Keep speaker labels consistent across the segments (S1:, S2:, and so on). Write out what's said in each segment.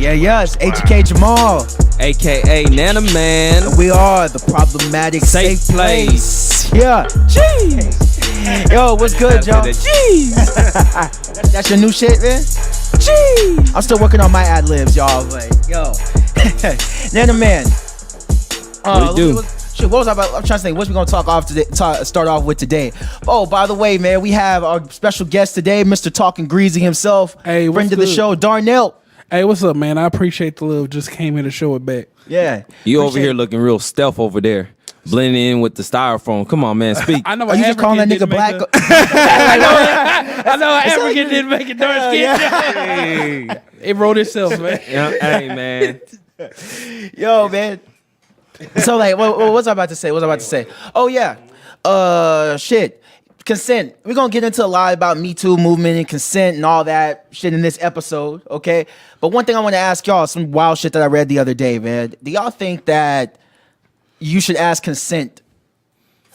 S1: It's Ejike Jamal,
S2: aka Nana Man.
S1: and we are the problematic safe place. Yeah.
S2: Jeez.
S1: Yo, what's good, y'all?
S2: Jeez.
S1: That's your new shit, man?
S2: Jeez.
S1: I'm still working on my ad libs, y'all. Like, yo. Nana Man.
S2: What do you do?
S1: Shit, what was I about? I'm trying to think. What we gonna talk off today? Start off with today. Oh, by the way, man, we have our special guest today, Mr. Talkin Greasy himself.
S3: Hey,
S1: friend of the
S3: good?
S1: show, Darnell.
S3: Hey, what's up, man? I appreciate the love. Just came here to show it back.
S1: Yeah,
S2: You over here looking real stealth over there, blending in with the styrofoam. Come on, man, speak.
S3: I know.
S1: Are you just calling that nigga black?
S3: I know. African didn't make it dark skin.
S1: Yeah.
S3: It wrote itself, man.
S2: Hey, man.
S1: Yo, man. So like, what was I about to say? Oh yeah, shit. Consent. We're gonna get into a lot about Me Too movement and consent and all that shit in this episode, okay? But one thing I want to ask y'all, some wild shit that I read the other day, man. Do y'all think that you should ask consent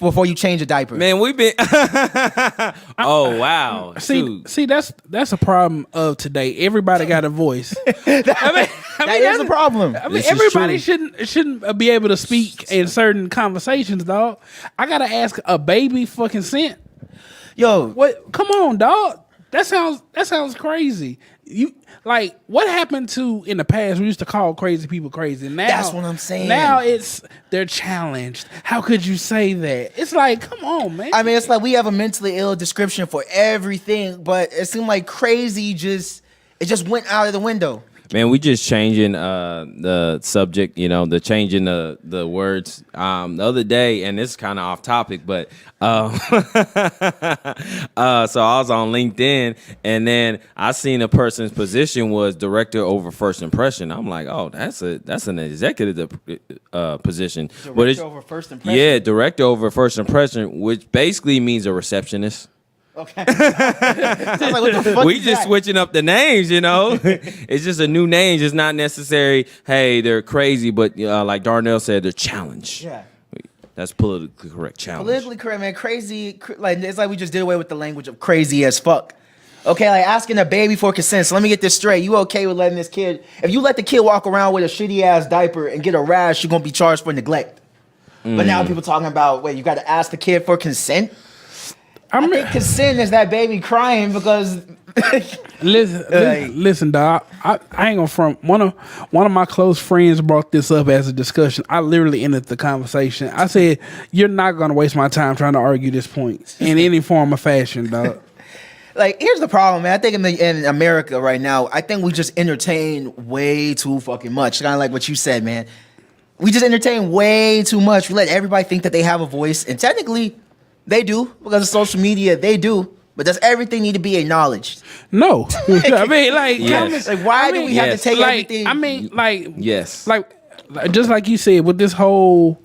S1: before you change a diaper?
S2: Man, we've been. Oh wow. Shoot.
S3: See, that's a problem of today. Everybody got a voice.
S1: That is a problem.
S3: I mean,
S2: This is
S3: everybody
S2: true.
S3: shouldn't be able to speak in certain conversations, dog. I gotta ask a baby for consent.
S1: Yo,
S3: What? Come on, dog. That sounds crazy. You like what happened to in the past? We used to call crazy people crazy. Now
S1: That's what I'm saying.
S3: Now they're challenged. How could you say that? It's like, come on, man.
S1: I mean, it's like we have a mentally ill description for everything, but it seemed like crazy just went out of the window.
S2: Man, we just changing the subject, the changing the words. The other day, and this is kind of off topic, but so I was on LinkedIn, and then I seen a person's position was director over first impression. I'm like, oh, that's an executive position.
S1: Director over first impression?
S2: Yeah, director over first impression, which basically means a receptionist.
S1: Okay. Sounds like, what the fuck
S2: We
S1: is
S2: just
S1: that?
S2: switching up the names, It's just a new name. It's not necessary. Hey, they're crazy, but like Darnell said, they're challenged.
S1: Yeah.
S2: That's politically correct. Challenge.
S1: Politically correct, man. Crazy, like it's like we just did away with the language of crazy as fuck. Okay, like asking a baby for consent. So let me get this straight. You okay with letting this kid? If you let the kid walk around with a shitty ass diaper and get a rash, you're gonna be charged for neglect. But now people talking about, wait, you got to ask the kid for consent? I think consent is that baby crying because.
S3: Listen, dog. I ain't gonna front. One of my close friends brought this up as a discussion. I literally ended the conversation. I said, "You're not gonna waste my time trying to argue this point in any form or fashion, dog."
S1: Like, here's the problem, man. I think in America right now, I think we just entertain way too fucking much. Kind of like what you said, man. We just entertain way too much. We let everybody think that they have a voice, and technically, they do because of social media. They do, but does everything need to be acknowledged?
S3: No, I mean, like,
S2: Yes.
S1: Like, why do we have to
S2: yes.
S1: take
S3: like,
S1: everything?
S3: I mean, like,
S2: Yes.
S3: like just like you said with this whole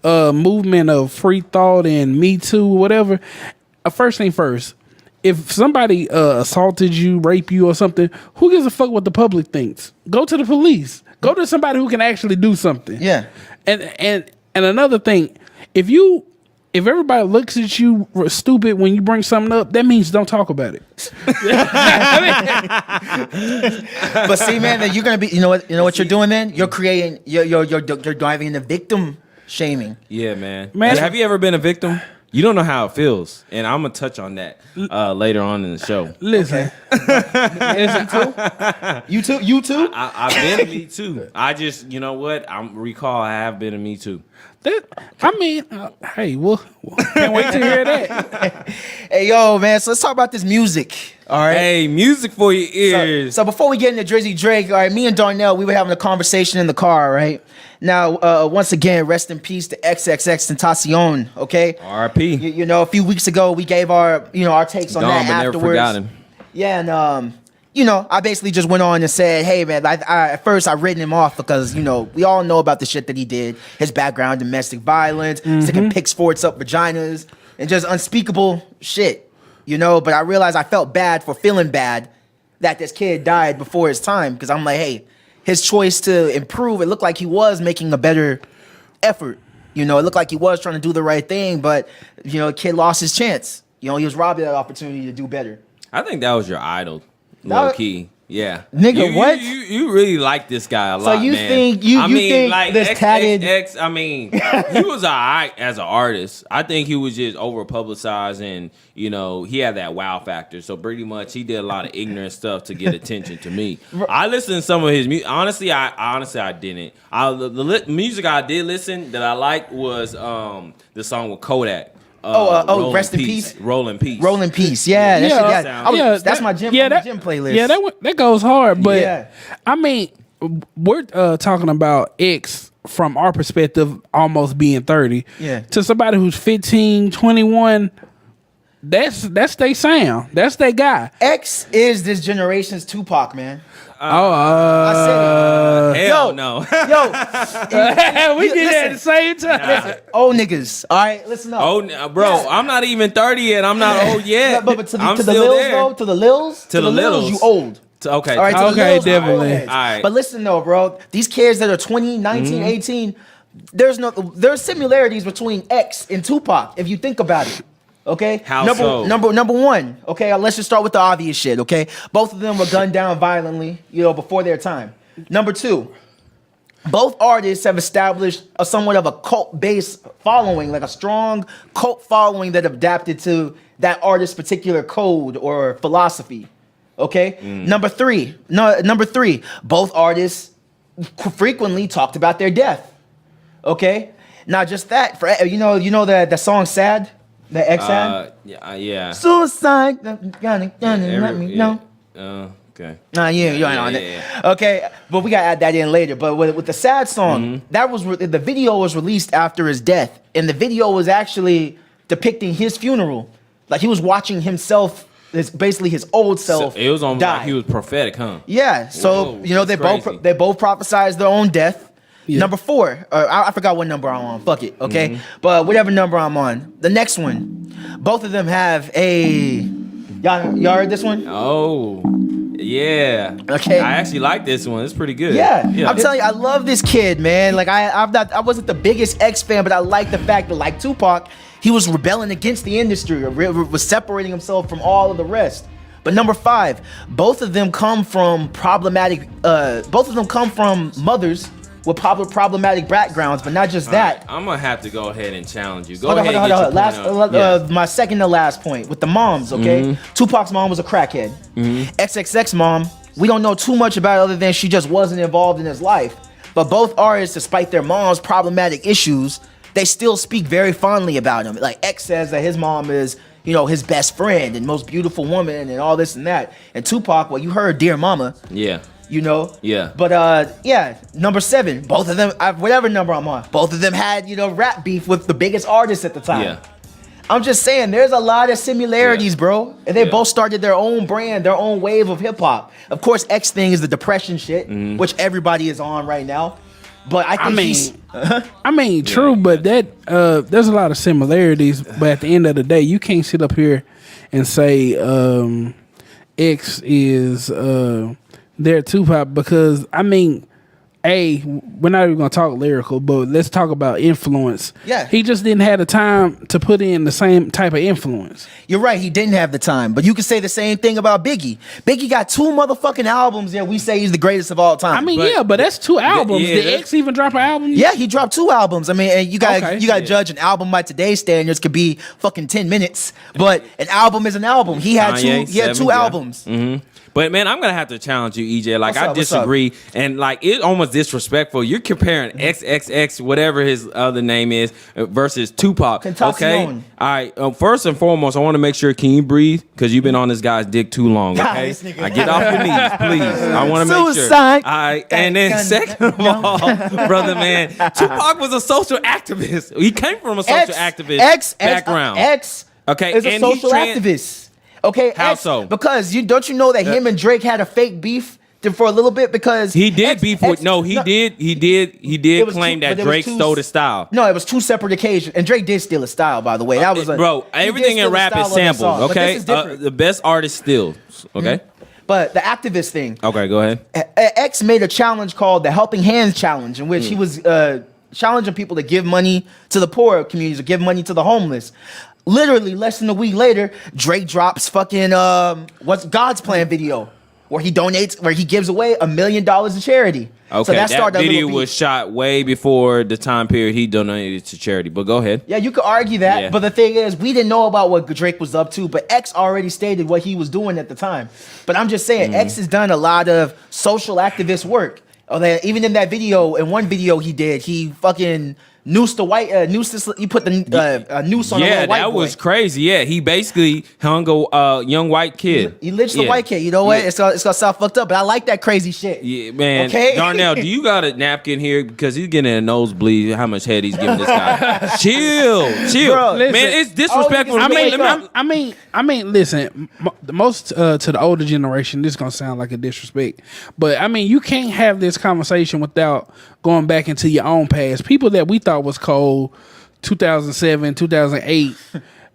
S3: movement of free thought and Me Too, whatever. First thing first, if somebody assaulted you, raped you, or something, who gives a fuck what the public thinks? Go to the police. Go to somebody who can actually do something.
S1: Yeah.
S3: And another thing, if everybody looks at you stupid when you bring something up, that means don't talk about it.
S1: But see, man, that you're gonna be. You know what you're doing, man. You're creating. You're driving into victim shaming.
S2: Yeah, man.
S3: Man.
S2: Have you ever been a victim? You don't know how it feels, and I'm gonna touch on that later on in the show.
S3: Listen,
S1: You too.
S2: I've been a Me Too. I just, you know what? I have been a Me Too.
S3: hey, well, can't wait to hear that.
S1: Hey, yo, man. So let's talk about this music. All right.
S2: Hey, music for your ears.
S1: So before we get into Drizzy Drake, all right, me and Darnell, we were having a conversation in the car, right? Now, once again, rest in peace to XXXTentacion, okay?
S2: R.I.P.
S1: A few weeks ago, we gave our takes on
S2: Gone
S1: that
S2: but never
S1: afterwards.
S2: forgotten.
S1: Yeah, and I basically just went on and said, hey, man, at first I written him off because, we all know about the shit that he did, his background, domestic violence, sticking pick sports up vaginas, and just unspeakable shit, But I realized I felt bad for feeling bad that this kid died before his time because I'm like, hey, his choice to improve, it looked like he was making a better effort. It looked like he was trying to do the right thing, but, kid lost his chance. He was robbed of that opportunity to do better.
S2: I think that was your idol, low key. Yeah,
S1: Nigga, what?
S2: You really like this guy a lot,
S1: So you
S2: man.
S1: think you think
S2: like
S1: this tatted?
S2: I mean, he was alright as an artist. I think he was just over publicized, and he had that wow factor. So pretty much, he did a lot of ignorant stuff to get attention to me. I listened to some of his music. Honestly, I didn't. The music I did listen that I liked was the song with Kodak.
S1: Rest in peace.
S2: Roll in peace.
S1: Roll in peace. Yeah, that's my gym.
S3: Yeah,
S1: gym playlist.
S3: Yeah, that goes hard. But
S1: Yeah.
S3: I mean, we're talking about X from our perspective, almost being 30.
S1: Yeah.
S3: To somebody who's 15, 21. That's their sound. That's their guy.
S1: X is this generation's Tupac, man.
S3: I
S1: said it.
S2: Hell no.
S1: Yo,
S3: we did that at the same time.
S1: listen, old niggas. All right, listen up.
S2: Bro, I'm not even 30 yet. I'm not old yet.
S1: But to the
S2: still
S1: Lils,
S2: there.
S1: though, to the Lils,
S2: To the Littles.
S1: you old.
S2: Okay.
S1: All right, to the
S3: Okay,
S1: Lils,
S3: definitely.
S1: you old heads.
S2: All right.
S1: But listen though, bro, these kids that are 20, 19, 18, there's similarities between X and Tupac if you think about it. Okay,
S2: How so?
S1: Number one. Okay, let's just start with the obvious shit. Okay, both of them were gunned down violently, before their time. Number two, both artists have established a somewhat of a cult-based following, like a strong cult following that adapted to that artist's particular code or philosophy. Okay, number three, both artists frequently talked about their death. Okay, not just that. For the song "Sad." The X had?
S2: Yeah.
S1: Suicide. Let me know.
S2: Okay.
S1: You ain't on it. Okay, but we gotta add that in later. But with the Sad song, that was the video was released after his death, and the video was actually depicting his funeral. Like he was watching himself, basically his old self.
S2: So it was almost
S1: die.
S2: like he was prophetic, huh?
S1: Yeah. So
S2: Whoa,
S1: they
S2: crazy.
S1: both prophesized their own death.
S3: Yeah.
S1: Number 4, I forgot what number I'm on. Fuck it, okay? But whatever number I'm on, the next one, both of them have a. Y'all heard this one?
S2: Oh, yeah.
S1: Okay.
S2: I actually like this one. It's pretty good.
S1: Yeah. I'm telling you, I love this kid, man. Like I wasn't the biggest X fan, but I like the fact that, like Tupac, he was rebelling against the industry, or was separating himself from all of the rest. But number 5, both of them come from problematic. Both of them come from mothers with problematic backgrounds, but not just that.
S2: Right, I'm gonna have to go ahead and challenge you.
S1: Hold on. My second to last point with the moms, okay? Tupac's mom was a crackhead. XXX mom, we don't know too much about it other than she just wasn't involved in his life. But both artists, despite their mom's problematic issues, they still speak very fondly about him. Like X says that his mom is, his best friend and most beautiful woman and all this and that. And Tupac, well, you heard Dear Mama.
S2: Yeah.
S1: Yeah. But number 7, both of them, whatever number I'm on, both of them had, rap beef with the biggest artists at the time.
S2: Yeah.
S1: I'm just saying, there's a lot of similarities, bro. And they both started their own brand, their own wave of hip hop. Of course, X thing is the depression shit, which everybody is on right now. But I think
S3: true, but that there's a lot of similarities. But at the end of the day, you can't sit up here and say X is their Tupac, because we're not even gonna talk lyrical, but let's talk about influence.
S1: Yeah.
S3: He just didn't have the time to put in the same type of influence.
S1: You're right, he didn't have the time. But you can say the same thing about Biggie. Biggie got 2 motherfucking albums that we say he's the greatest of all time.
S3: But that's 2 albums. Did X even drop an album?
S1: Yeah, he dropped 2 albums. And you gotta
S3: Okay.
S1: judge an album by today's standards could be fucking 10 minutes. But an album is an album. He had
S2: Kanye,
S1: 2 albums.
S2: But man, I'm gonna have to challenge you, EJ. Like,
S1: What's
S2: I
S1: up?
S2: disagree, and like it's almost disrespectful. You're comparing XXX, whatever his other name is, versus Tupac. Okay.
S1: Tentacion.
S2: All right. First and foremost, I want to make sure, can you breathe? Because you've been on this guy's dick too long. Okay.
S1: This nigga.
S2: I get off your knees, please. I want to make sure.
S1: Suicide.
S2: All right. And then second of all, brother, man, Tupac was a social activist. He came from a social activist background.
S1: X
S2: Okay,
S1: is a
S2: and
S1: social
S2: he's
S1: activist. Okay,
S2: How
S1: X,
S2: so?
S1: Because don't you know that him and Drake had a fake beef for a little bit, because
S2: He did
S1: X-
S2: beef with
S1: X-
S2: no, he
S1: no,
S2: did
S1: It was
S2: claim
S1: two-
S2: that
S1: but it was
S2: Drake
S1: two-
S2: stole his style.
S1: No, it was 2 separate occasions, and Drake did steal his style, by the way. That was
S2: Bro,
S1: he did
S2: everything
S1: steal
S2: in
S1: the
S2: rap
S1: style
S2: is
S1: of the song,
S2: sampled,
S1: but
S2: okay?
S1: this is different.
S2: The best artist steals, okay?
S1: But the activist thing,
S2: Okay, go ahead.
S1: X made a challenge called the Helping Hands Challenge, in which he was challenging people to give money to the poor communities, or give money to the homeless. Literally less than a week later, Drake drops fucking what's God's Plan video. where he donates, where he gives away $1 million to charity.
S2: Okay,
S1: so
S2: that
S1: started a
S2: video
S1: little
S2: was
S1: beef.
S2: shot way before the time period he donated to charity. But go ahead.
S1: Yeah, you could argue that,
S2: Yeah.
S1: but the thing is, we didn't know about what Drake was up to, but X already stated what he was doing at the time. But I'm just saying, X has done a lot of social activist work. Even in that video, in one video he did, he fucking noosed the white, he put the noose on a little white
S2: that
S1: boy.
S2: was crazy. Yeah, he basically hung a young white kid.
S1: He lynched the white kid. You know what?
S2: Yeah.
S1: It's gonna sound fucked up, but I like that crazy shit.
S2: Yeah, man.
S1: Okay?
S2: Darnell, do you got a napkin here? Because he's getting a nosebleed. How much head he's giving this guy? Chill.
S1: Bro,
S2: Man,
S3: listen.
S2: it's disrespectful.
S1: Oh,
S3: I mean, listen. The most to the older generation, this is gonna sound like a disrespect, but I mean, you can't have this conversation without going back into your own past. People that we thought was cold, 2007, 2008.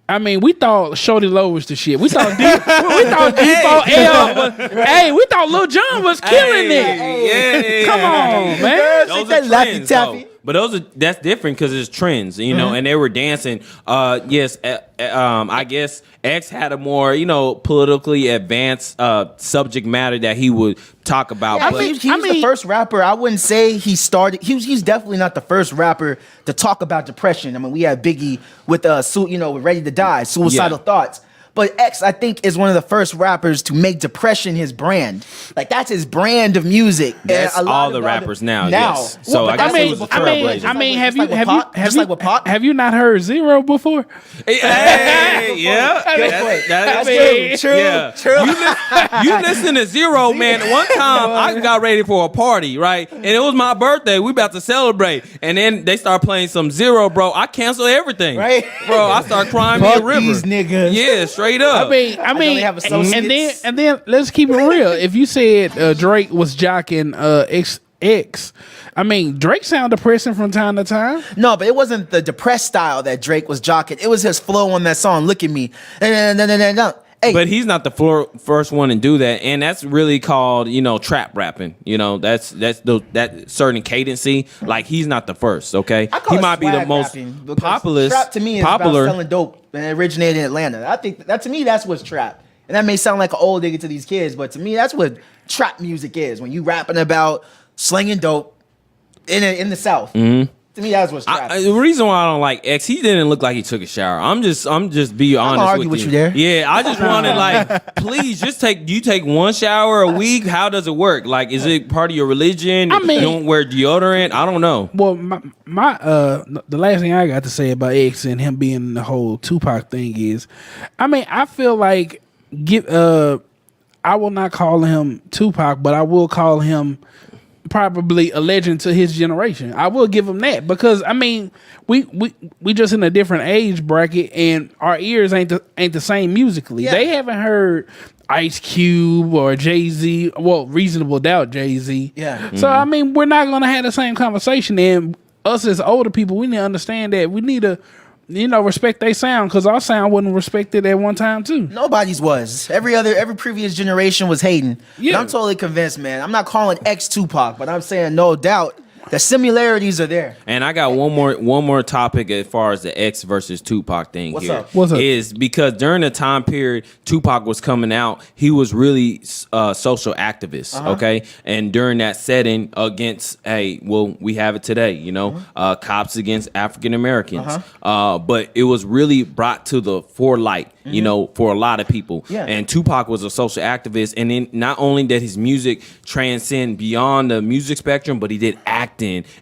S3: I mean, we thought Shorty Low was the shit. We thought D4L was. Hey, we thought Lil Jon was killing it. Come on, man.
S2: Those
S1: that
S2: are
S1: Laffy
S2: trends,
S1: Taffy.
S2: though. But that's different because it's trends, you know, and they were dancing. Yes, I guess X had a more, politically advanced subject matter that he would talk about.
S1: Yeah,
S2: but
S1: he was the first rapper. I wouldn't say he started. He's definitely not the first rapper to talk about depression. I mean, we had Biggie with with Ready to Die, Suicidal Thoughts. But X, I think, is one of the first rappers to make depression his brand. Like, that's his brand of music.
S2: That's
S1: And a lot
S2: all
S1: of
S2: the
S1: other-
S2: rappers now. Yes. So
S1: Well,
S2: I
S1: but
S2: guess
S1: that's
S2: it was a
S1: what-
S2: trailblazer.
S3: I mean,
S1: Just like with Pac.
S3: have you not heard Zero before?
S2: Hey, yeah, that's
S1: True.
S2: Yeah. You listen to Zero, man. One time I got ready for a party, right? And it was my birthday. We about to celebrate. And then they start playing some Zero, bro. I canceled everything.
S1: Right.
S2: Bro, I start crying me a
S1: Fuck
S2: river.
S1: these niggas.
S2: Yeah, straight up.
S3: I
S1: know
S3: mean,
S1: they have associates.
S3: and then let's keep it real. If you said Drake was jocking X, I mean, Drake sound depressing from time to time.
S1: No, but it wasn't the depressed style that Drake was jocking. It was his flow on that song, Look at Me. No. Hey,
S2: But he's not the first one to do that, and that's really called, trap rapping. That's that certain cadency. Like, he's not the first. Okay,
S1: I call
S2: he
S1: it
S2: might be the
S1: swag
S2: most
S1: rapping, because
S2: popular.
S1: Trap to me is about selling dope, and it originated in Atlanta. I think that to me that's what's trap. And that may sound like an old nigga to these kids, but to me that's what trap music is. When you rapping about slinging dope in the South. Mm-hmm. To me, that's what's trap.
S2: The reason why I don't like X, he didn't look like he took a shower. I'm just be honest
S1: argue with you there.
S2: Yeah, I just wanted please just take one shower a week. How does it work? Like, is it part of your religion?
S3: I mean-
S2: you don't wear deodorant. I don't know.
S3: Well, the last thing I got to say about X and him being the whole Tupac thing is, I mean, I feel like I will not call him Tupac, but I will call him probably a legend to his generation. I will give him that, because I mean, we just in a different age bracket, and our ears ain't the same musically.
S1: Yeah.
S3: They haven't heard Ice Cube or Jay-Z, well, Reasonable Doubt Jay-Z.
S1: Yeah.
S3: So I mean, we're not gonna have the same conversation. And us as older people, we need to understand that we need to, respect their sound, because our sound wasn't respected at one time too.
S1: Nobody's was. Every previous generation was hating.
S3: Yeah.
S1: But I'm totally convinced, man. I'm not calling X Tupac, but I'm saying no doubt the similarities are there.
S2: And I got one more topic as far as the X versus Tupac thing.
S1: What's
S2: here.
S1: up?
S3: What's up?
S2: Is because during the time period Tupac was coming out, he was really social activist, okay? And during that setting against, we have it today, cops against African Americans. But it was really brought to the forelight, for a lot of people.
S1: Yeah.
S2: And Tupac was a social activist, and then not only did his music transcend beyond the music spectrum, but he did acting,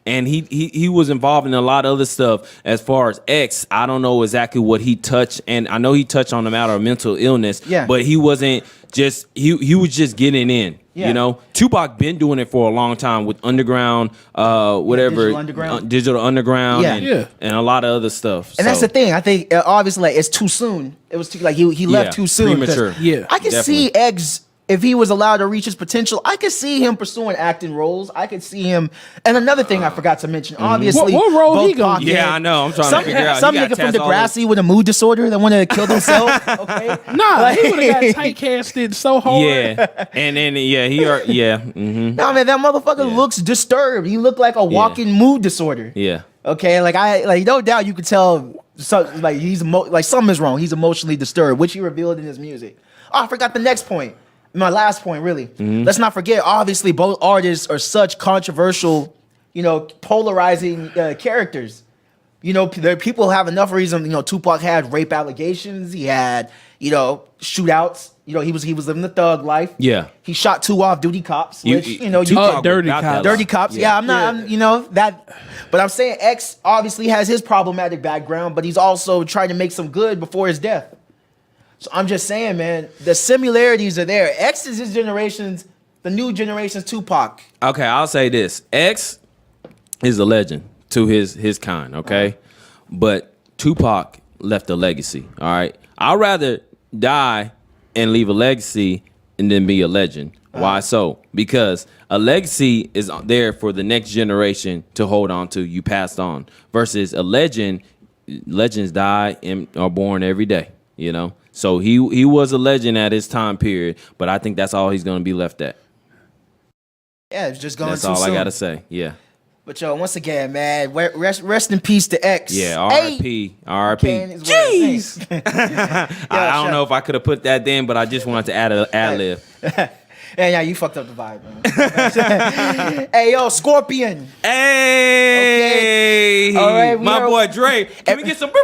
S2: and he was involved in a lot of other stuff. As far as X, I don't know exactly what he touched, and I know he touched on the matter of mental illness, but he wasn't just he was just getting in.
S1: Yeah.
S2: Tupac been doing it for a long time with underground, whatever, Digital Underground, and a lot of other stuff.
S1: And that's the thing. I think obviously it's too soon. It was he left too soon.
S2: Premature.
S3: Yeah,
S1: I can see Eggs, if he was allowed to reach his potential. I could see him pursuing acting roles. I could see him. And another thing I forgot to mention, obviously,
S3: What role
S1: both
S3: he gonna
S1: Pac
S3: get?
S2: Yeah, I know. I'm trying to figure out.
S1: Some
S2: He got
S1: nigga from
S2: tats all
S1: Degrassi with a mood disorder that wanted to kill himself. Okay,
S3: Nah, he would have got typecasted so hard.
S2: Yeah, and then mm-hmm.
S1: no man, that motherfucker looks disturbed. He looked like a walking mood disorder.
S2: Yeah.
S1: Okay, no doubt you could tell. He's something is wrong. He's emotionally disturbed, which he revealed in his music. Oh, I forgot the next point. my last point, really. Let's not forget, obviously, both artists are such controversial, polarizing characters. People have enough reason. Tupac had rape allegations. He had, shootouts. He was living the thug life.
S2: Yeah.
S1: He shot 2 off-duty cops, which,
S3: dirty cops.
S1: Dirty cops. Yeah, I'm not, that. But I'm saying X obviously has his problematic background, but he's also trying to make some good before his death. So I'm just saying, man, the similarities are there. X is the new generation's Tupac.
S2: Okay, I'll say this. X is a legend to his kind, okay? But Tupac left a legacy, all right? I'd rather die and leave a legacy and then be a legend. Why so? Because a legacy is there for the next generation to hold on to. You passed on. Versus a legend, legends die and are born every day, So he was a legend at his time period, but I think that's all he's going to be left at.
S1: Yeah, it's just going
S2: That's
S1: too
S2: all
S1: soon.
S2: I got to say, yeah.
S1: But once again, man, rest in peace to X.
S2: Yeah, R.I.P. R.I.P.
S1: Jeez.
S2: I don't know if I could have put that in, but I just wanted to add an ad-lib.
S1: Yeah, you fucked up the vibe, man. Hey, yo, Scorpion.
S2: Hey,
S1: okay. All right,
S2: my boy Drake. Can we get some beer?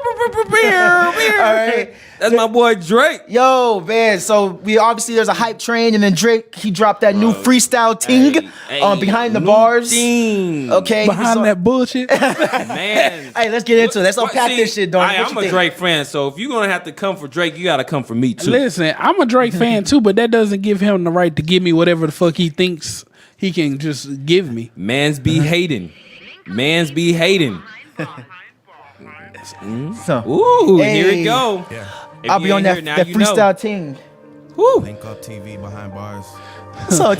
S1: All right.
S2: That's my boy Drake.
S1: Yo, man. So there's a hype train, and then Drake he dropped that new freestyle ting behind the bars.
S2: Ting.
S1: Okay,
S3: Behind that bullshit.
S2: Man.
S1: Hey, let's get into it. Let's unpack this shit, dog.
S2: I'm a Drake fan, so if you're gonna have to come for Drake, you gotta come for me too.
S3: Listen, I'm a Drake fan too, but that doesn't give him the right to give me whatever the fuck he thinks he can just give me.
S2: Mans be hating.
S1: So,
S2: Ooh,
S1: hey.
S2: here it go.
S4: Yeah.
S2: If
S1: I'll
S2: you
S1: be on
S2: ain't
S1: that
S2: here, now you
S1: freestyle
S2: know.
S1: ting.
S2: Woo.
S4: Link up TV behind bars.
S1: So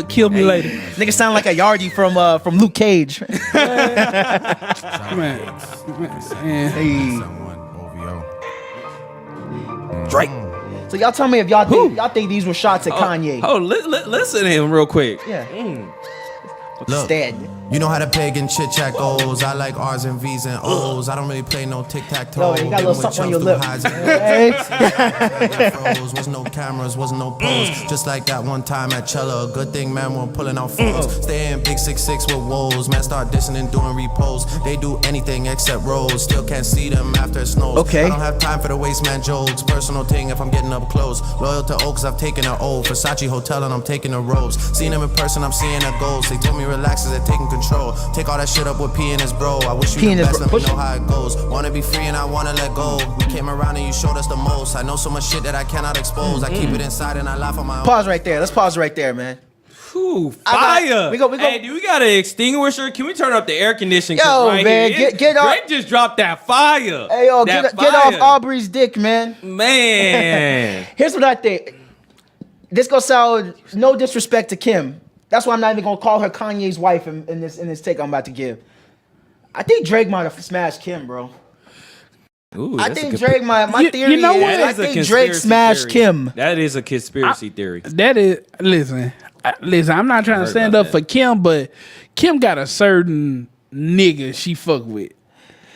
S3: Kill me later.
S1: nigga sound like a yardie from Luke Cage.
S3: Man.
S1: Hey.
S4: Someone OVO.
S1: Drake. So y'all tell me if y'all think these were shots at Kanye.
S2: Listen to him real quick.
S1: Yeah.
S4: Look,
S1: Stand.
S4: you know how the pagan chit chat goes. I like R's and V's and O's. I don't really play no tic tac toe.
S1: Yo, you got a little something on your lip. Hey.
S4: Was no cameras, was no pose. Just like that one time at Cella. Good thing, man, we're pulling out phones. Stay in big 6'6" with woes. Man, start dissing and doing repos. They do anything except rolls. Still can't see them after it snows.
S1: Okay.
S4: I don't have time for the waste man jokes. Personal thing if I'm getting up close. Loyal to Oaks, I've taken an O. Versace Hotel and I'm taking the robes. Seen them in person, I'm seeing a ghost. They told me relax as they're taking control. Take all that shit up with P and his bro. I wish you the best, let me know how it goes. Wanna be free and I wanna let go. We came around and you showed us the most. I know so much shit that I cannot expose. I keep it inside and I laugh on my own.
S1: Pause right there. Let's pause right there, man.
S2: Ooh, fire.
S1: We go.
S2: Hey, do we got an extinguisher? Can we turn up the air conditioning?
S1: Yo,
S2: right
S1: man,
S2: here,
S1: get off.
S2: Drake just dropped that fire.
S1: Hey, yo,
S2: That
S1: get off
S2: fire.
S1: Aubrey's dick, man.
S2: Man.
S1: Here's what I think. This gonna sound no disrespect to Kim. That's why I'm not even gonna call her Kanye's wife in this take I'm about to give. I think Drake might have smashed Kim, bro.
S2: Ooh,
S1: I
S2: that's a
S1: think
S2: good-
S1: Drake, my theory
S3: you know
S1: is
S3: what?
S1: I
S2: That is a
S1: think Drake
S2: conspiracy
S1: smashed
S2: theory.
S1: Kim.
S2: That is a conspiracy theory.
S3: That is listen. I'm not trying to
S2: heard
S3: stand
S2: about
S3: up for Kim, but Kim got a certain nigga she fuck with,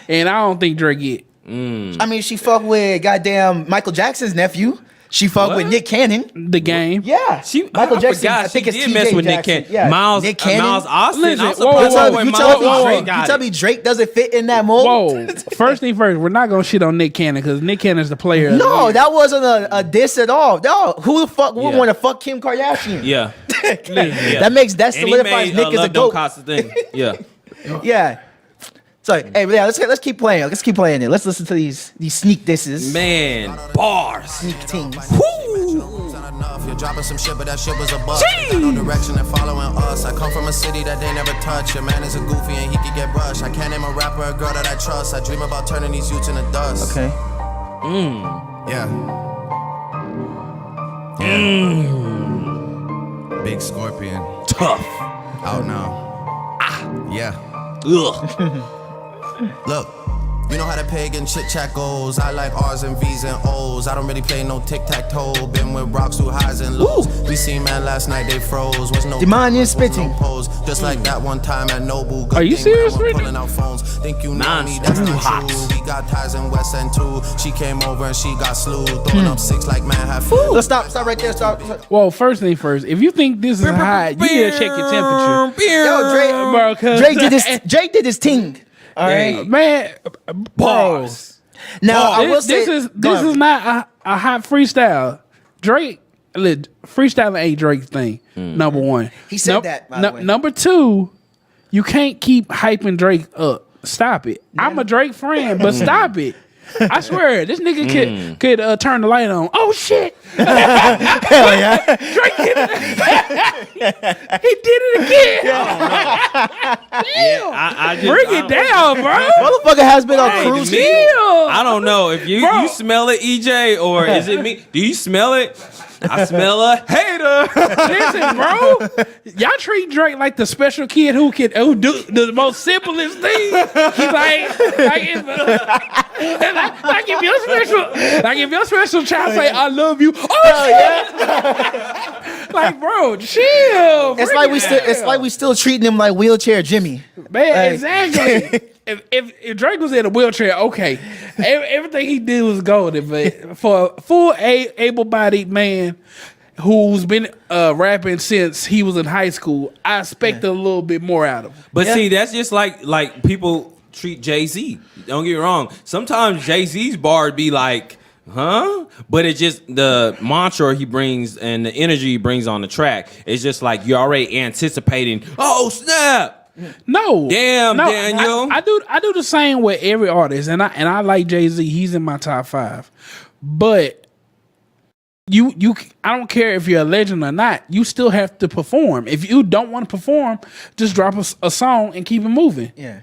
S3: and I don't think Drake get.
S1: I mean, she fucked with goddamn Michael Jackson's nephew. She fucked with
S2: What?
S1: Nick Cannon.
S3: The game.
S1: Yeah,
S2: Michael Jackson. I think it's
S1: TJ
S2: did mess with Nick
S1: Jackson.
S2: Cannon.
S1: Yeah,
S2: Miles,
S1: Nick Cannon.
S2: Miles Austin.
S3: Listen,
S2: I'm
S3: whoa,
S2: surprised
S3: whoa,
S2: boy
S1: You
S2: Miles
S1: tell
S2: Austin
S1: me
S2: got it.
S1: Drake doesn't fit in that mold?
S3: Whoa! First thing first, we're not gonna shit on Nick Cannon because Nick Cannon's the player. of the
S1: No,
S3: year.
S1: that wasn't a diss at all. No, who the fuck would
S2: Yeah.
S1: want to fuck Kim Kardashian?
S2: Yeah. Yeah.
S1: That
S2: And he
S1: solidifies
S2: made
S1: Nick as a
S2: Love Don't
S1: goat.
S2: Cost a thing. Yeah.
S1: Yeah. So hey, yeah, let's keep playing. Let's keep playing it. Let's listen to these sneak disses.
S2: Man, bars.
S1: Sneak tings.
S4: You're dropping some shit, but that shit was a bust. Got no direction and following us. I come from a city that they never touch. Your man is a goofy and he could get brushed. I can't name a rapper, a girl that I trust. I dream about turning these youths into dust.
S1: Okay.
S4: Yeah. Big Scorpion.
S2: Tough.
S4: Out now. Yeah.
S2: Ugh.
S4: Look. You know how the pagan chit chat goes. I like R's and V's and O's. I don't really play no tic-tac-toe. Been with rocks through highs and lows. We seen man last night, they froze. Was no
S1: Demonian spitting.
S4: no pose. Just like that one time at Noble. Good
S3: Are you
S4: thing
S3: serious,
S4: man, we're
S3: Brittany?
S4: pulling out phones. Think you know me, that's
S2: Too
S4: not
S2: hot.
S4: true. We got ties in West End too. She came over and she got slewed. Throwing up 6 like man had flu.
S1: Let's stop right there. Stop.
S3: Well, first thing first, if you think this is hot, you need to check your temperature.
S1: Yo, Drake,
S3: Bro, 'cause-
S1: Drake did his ting. All right.
S3: Man, bro.
S2: Pause.
S1: Now I will say
S3: This is not a hot freestyle. Drake, freestyling ain't Drake's thing. Number one,
S1: He said that, by the way.
S3: Number two, you can't keep hyping Drake up. Stop it. I'm a Drake friend, but stop it. I swear, this nigga could turn the light on. Oh shit!
S1: hell yeah.
S3: Drake did it again. He did it again. Damn.
S2: I just
S3: Bring it down, bro.
S1: Motherfucker has been on
S2: Hey,
S1: cruise.
S2: to me,
S3: Chill.
S2: I don't know if you
S3: Bro.
S2: you smell it, EJ, or is it me? Do you smell it? I smell a hater.
S3: Listen, bro, y'all treat Drake like the special kid who do the most simplest thing. He's like if your special child say I love you, oh yeah, like bro, chill.
S1: It's
S3: Bring
S1: like
S3: it
S1: we still treating him like wheelchair Jimmy.
S3: down. Man, exactly. If Drake was in a wheelchair, okay, everything he did was golden. But for a full able-bodied man who's been rapping since he was in high school, I expect a little bit more out of him.
S2: But see, that's just like people treat Jay-Z. Don't get me wrong. Sometimes Jay-Z's bar be like, huh? But it's just the mantra he brings and the energy he brings on the track. It's just like you're already anticipating, oh, snap.
S3: No,
S2: Damn, Daniel.
S3: I do the same with every artist, and I like Jay-Z. He's in my top 5, but I don't care if you're a legend or not. You still have to perform. If you don't want to perform, just drop a song and keep it moving.
S1: Yeah.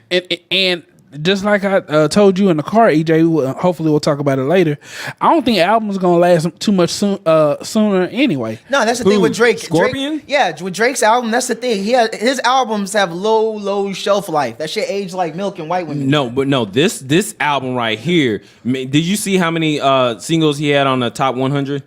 S3: And just like I told you in the car, EJ, hopefully we'll talk about it later. I don't think album's gonna last too much sooner anyway.
S1: No, that's the thing with Drake.
S2: Scorpion?
S1: With Drake's album, that's the thing. His albums have low shelf life. That shit aged like milk and white women.
S2: No, this album right here. Did you see how many singles he had on the top 100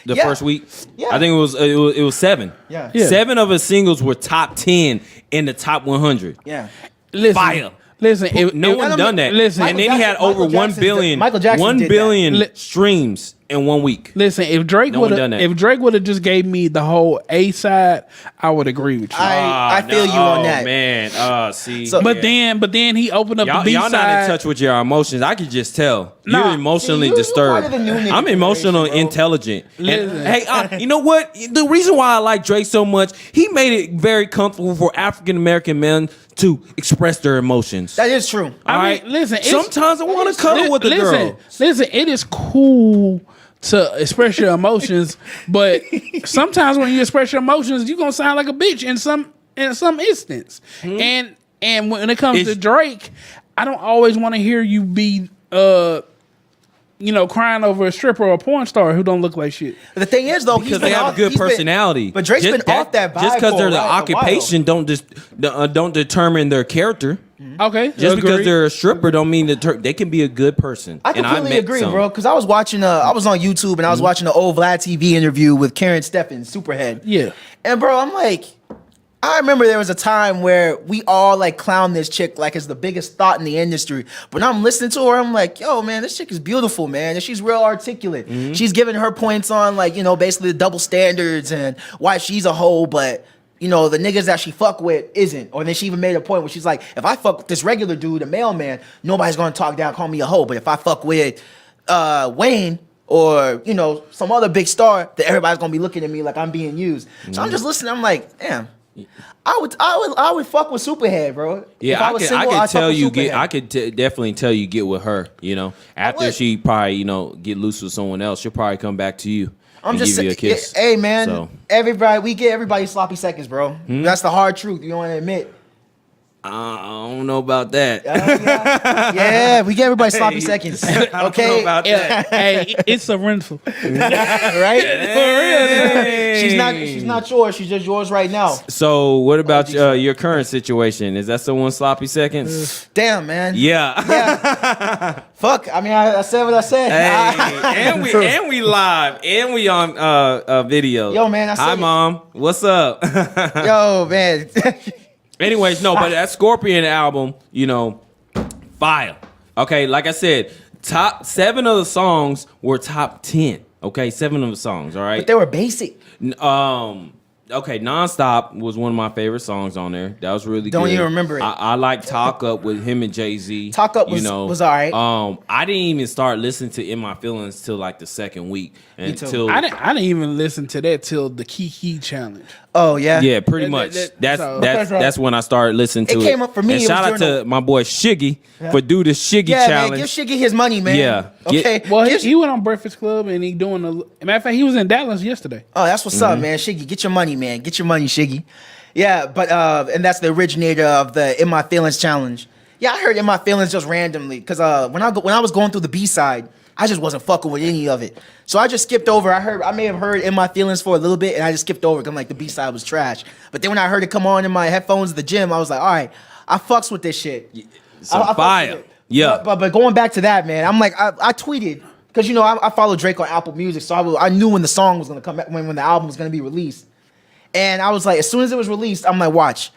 S2: the
S1: Yeah.
S2: first week?
S1: Yeah.
S2: I think it was 7.
S1: Yeah.
S3: Yeah.
S2: 7 of his singles were top 10 in the top 100.
S1: Yeah.
S3: Listen,
S2: Fire.
S3: Listen, if
S2: No one done that.
S3: Listen,
S2: and then he had over 1 billion,
S1: Michael Jackson
S2: 1
S1: did
S2: billion
S3: that.
S2: streams in 1 week.
S3: Listen, if Drake
S2: No one
S3: would
S2: done
S3: have
S2: that.
S3: just gave me the whole A side, I would agree with you.
S1: I feel you on that.
S2: Man, see.
S1: So-
S3: but then he opened up
S2: Y'all,
S3: the B
S2: y'all not in
S3: side.
S2: touch with your emotions. I could just tell.
S3: Nah.
S2: You're emotionally
S1: See, you
S2: disturbed.
S1: part of the new nigga
S2: I'm emotional
S1: generation, bro.
S2: intelligent. And,
S3: Listen.
S2: hey, you know what? The reason why I like Drake so much, he made it very comfortable for African American men to express their emotions.
S1: That is true.
S2: All
S3: I mean,
S2: right?
S3: listen, it's-
S2: Sometimes I want to cuddle with a girl.
S3: Listen, it is cool to express your emotions, but sometimes when you express your emotions, you're gonna sound like a bitch in some instance. And when it comes to Drake, I don't always want to hear you be crying over a stripper or a porn star who don't look like shit.
S1: The thing is, though,
S2: Because they have a good personality.
S1: But Drake's been off that vibe
S2: Just because
S1: for
S2: they're
S1: a
S2: the
S1: while.
S2: occupation don't determine their character.
S3: Okay,
S2: Just because
S3: agree.
S2: they're a stripper don't mean that they can be a good person.
S1: I
S2: And
S1: completely
S2: met
S1: agree,
S2: some.
S1: bro. Because I was watching, I was on YouTube and I was watching the old Vlad TV interview with Karen Steffen, Superhead.
S3: Yeah.
S1: And bro, I'm like, I remember there was a time where we all like clown this chick like it's the biggest thought in the industry. But now I'm listening to her, I'm like, yo, man, this chick is beautiful, man. And she's real articulate. She's giving her points on like, basically the double standards and why she's a hoe, but the niggas that she fuck with isn't. Or then she even made a point where she's like, if I fuck with this regular dude, a mailman, nobody's gonna talk down, call me a hoe. But if I fuck with Wayne or, some other big star, then everybody's gonna be looking at me like I'm being used. So I'm just listening, I'm like, damn. I would fuck with Superhead, bro.
S2: Yeah,
S1: If I was single,
S2: I
S1: I'd
S2: could
S1: fuck
S2: tell
S1: with
S2: you
S1: Superhead.
S2: definitely tell you get with her. After
S1: would.
S2: she probably get loose with someone else, she'll probably come back to you.
S1: I'm
S2: and
S1: just
S2: give you a
S1: saying,
S2: kiss.
S1: hey man,
S2: So.
S1: we get everybody sloppy seconds, bro. That's the hard truth. You don't want to admit.
S2: I don't know about that.
S1: Yeah, we get everybody sloppy seconds.
S2: I don't know
S1: Okay,
S2: about that.
S3: Hey, it's a rental.
S1: right?
S2: Hey.
S1: She's not yours. She's just yours right now.
S2: So, what about your current situation? Is that someone sloppy seconds?
S1: Damn, man.
S2: Yeah.
S1: Fuck. I mean, I said what I said.
S2: Hey, and we live, and we on video.
S1: Yo, man, I said
S2: Hi,
S1: it.
S2: Mom. What's up?
S1: Yo, man.
S2: Anyways, no, but that Scorpion album, fire. Okay, like I said, top 7 of the songs were top 10. Okay, 7 of the songs. All right.
S1: But they were basic.
S2: Okay, Nonstop was one of my favorite songs on there. That was really good.
S1: Don't even remember it.
S2: I like Talk Up with him and Jay-Z.
S1: Talk Up was all right.
S2: I didn't even start listening to In My Feelings till like the second week.
S1: Me too.
S2: Until
S3: I didn't even listen to that till the Kiki challenge.
S1: Oh, yeah?
S2: yeah, pretty much. That's when I started listening to it.
S1: It came up for me,
S2: And
S1: it
S2: shout
S1: was
S2: out
S1: during
S2: to my boy Shiggy for do the Shiggy
S1: Yeah,
S2: challenge.
S1: man. Give Shiggy his money, man.
S2: Yeah.
S1: Okay.
S3: Well, he went on Breakfast Club and he doing matter of fact, he was in Dallas yesterday.
S1: Oh, that's what's up, man. Shiggy, get your money, man. Get your money, Shiggy. Yeah, but and that's the originator of the In My Feelings challenge. Yeah, I heard In My Feelings just randomly because when I was going through the B-side, I just wasn't fucking with any of it. So I just skipped over. I may have heard In My Feelings for a little bit, and I just skipped over because like the B-side was trash. But then when I heard it come on in my headphones at the gym, I was like, all right, I fucks with this shit.
S2: Some
S1: I fucks
S2: fire.
S1: with it.
S2: Yeah.
S1: But going back to that, man, I'm like, I tweeted because I follow Drake on Apple Music, so I knew when the song was gonna come, when the album was gonna be released, and I was like, as soon as it was released, I'm like, watch,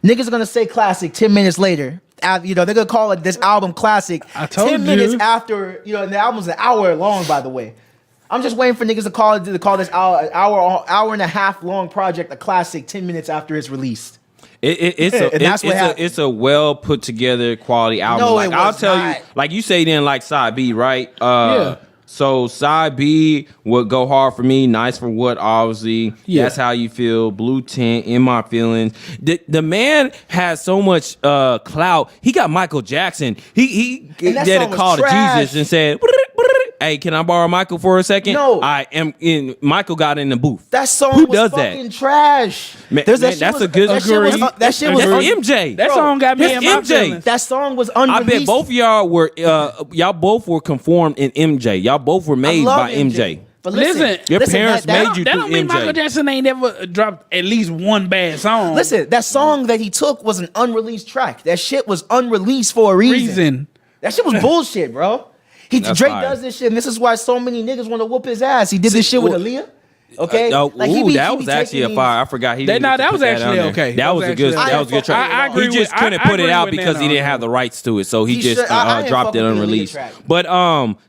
S1: niggas are gonna say classic 10 minutes later. They're gonna call it this album classic.
S3: I told
S1: 10
S3: you.
S1: minutes after, and the album's an hour long, by the way. I'm just waiting for niggas to call this hour and a half long project a classic 10 minutes after it's released.
S2: It's a well put together quality album.
S1: No,
S2: like
S1: it
S2: I'll
S1: was
S2: tell
S1: not.
S2: you, like you say, then like side B, right?
S3: Yeah.
S2: So side B would go hard for me. Nice for what? Obviously,
S3: Yeah.
S2: That's How You Feel. Blue Tint. In My Feelings. The man has so much clout. He got Michael Jackson. He
S1: And that
S2: did
S1: song
S2: a
S1: was
S2: call to
S1: trash.
S2: Jesus and said, "Hey, can I borrow Michael for a second?"
S1: No.
S2: I am in. Michael got in the booth.
S1: That song
S2: Who
S1: was
S2: does
S1: fucking
S2: that?
S1: trash.
S2: Man,
S1: That shit
S2: that's
S1: was-
S2: a good
S1: that shit was-
S2: agree.
S1: That shit was
S2: That's MJ.
S3: That
S1: Bro,
S3: song got me
S2: that's
S3: in my
S2: MJ.
S3: feelings.
S1: That song was
S2: I
S1: unreleased.
S2: bet both of y'all both were conformed in MJ. Y'all both were made
S1: love
S2: by MJ.
S1: But
S3: Listen,
S2: Your parents
S1: that,
S2: made you
S3: That
S2: through
S3: don't mean
S2: MJ.
S3: Michael Jackson ain't ever dropped at least one bad song.
S1: Listen, that song that he took was an unreleased track. That shit was unreleased for a reason. That shit was bullshit, bro.
S2: That's
S1: Drake
S2: fire.
S1: does this shit, and this is why so many niggas want to whoop his ass. He did this shit with Aaliyah. Okay,
S2: That
S1: he be
S2: was actually
S1: taking
S2: a fire. I forgot he.
S3: That-
S2: didn't
S3: no,
S2: get to
S3: that
S2: put
S3: was actually
S2: on there.
S3: okay.
S2: That was a good.
S1: actually-
S2: That was a good track.
S3: I agree
S2: He just
S3: with-
S2: couldn't
S3: I
S2: put it
S3: agree
S2: out
S3: with
S2: because he
S3: Nana
S2: didn't
S3: on
S2: have the rights to it, so he just
S1: I ain't
S2: dropped it
S1: fucking with the
S2: unreleased.
S1: track.
S2: But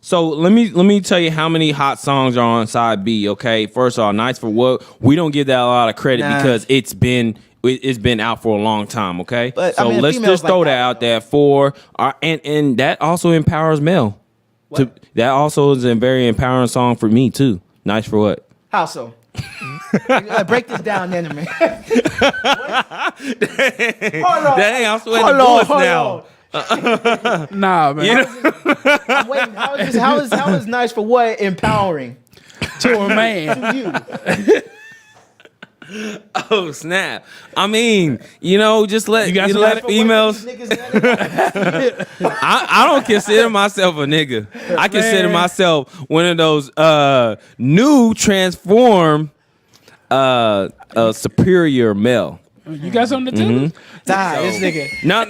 S2: so let me tell you how many hot songs are on side B. Okay, first of all, Nice for What. We don't give that a lot of credit
S1: Nah.
S2: because it's been out for a long time. Okay,
S1: But, I
S2: so
S1: mean,
S2: let's
S1: females
S2: just throw
S1: like
S2: that
S1: that,
S2: out
S1: though.
S2: there for and that also empowers Mel. That also is a very empowering song for me too. Nice for What.
S1: How so? Break this down, then, man. Hold on.
S2: Dang, I'm sweating bullets now.
S3: Nah, man.
S1: I'm waiting. How is Nice for What empowering
S3: To a man.
S1: to you?
S2: Oh snap! I mean, just let
S3: got some
S2: let
S3: for
S2: females. I don't consider myself a nigga. I consider myself one of those new transformed superior male.
S3: You got something to tell us?
S1: Nah, this nigga.
S2: No.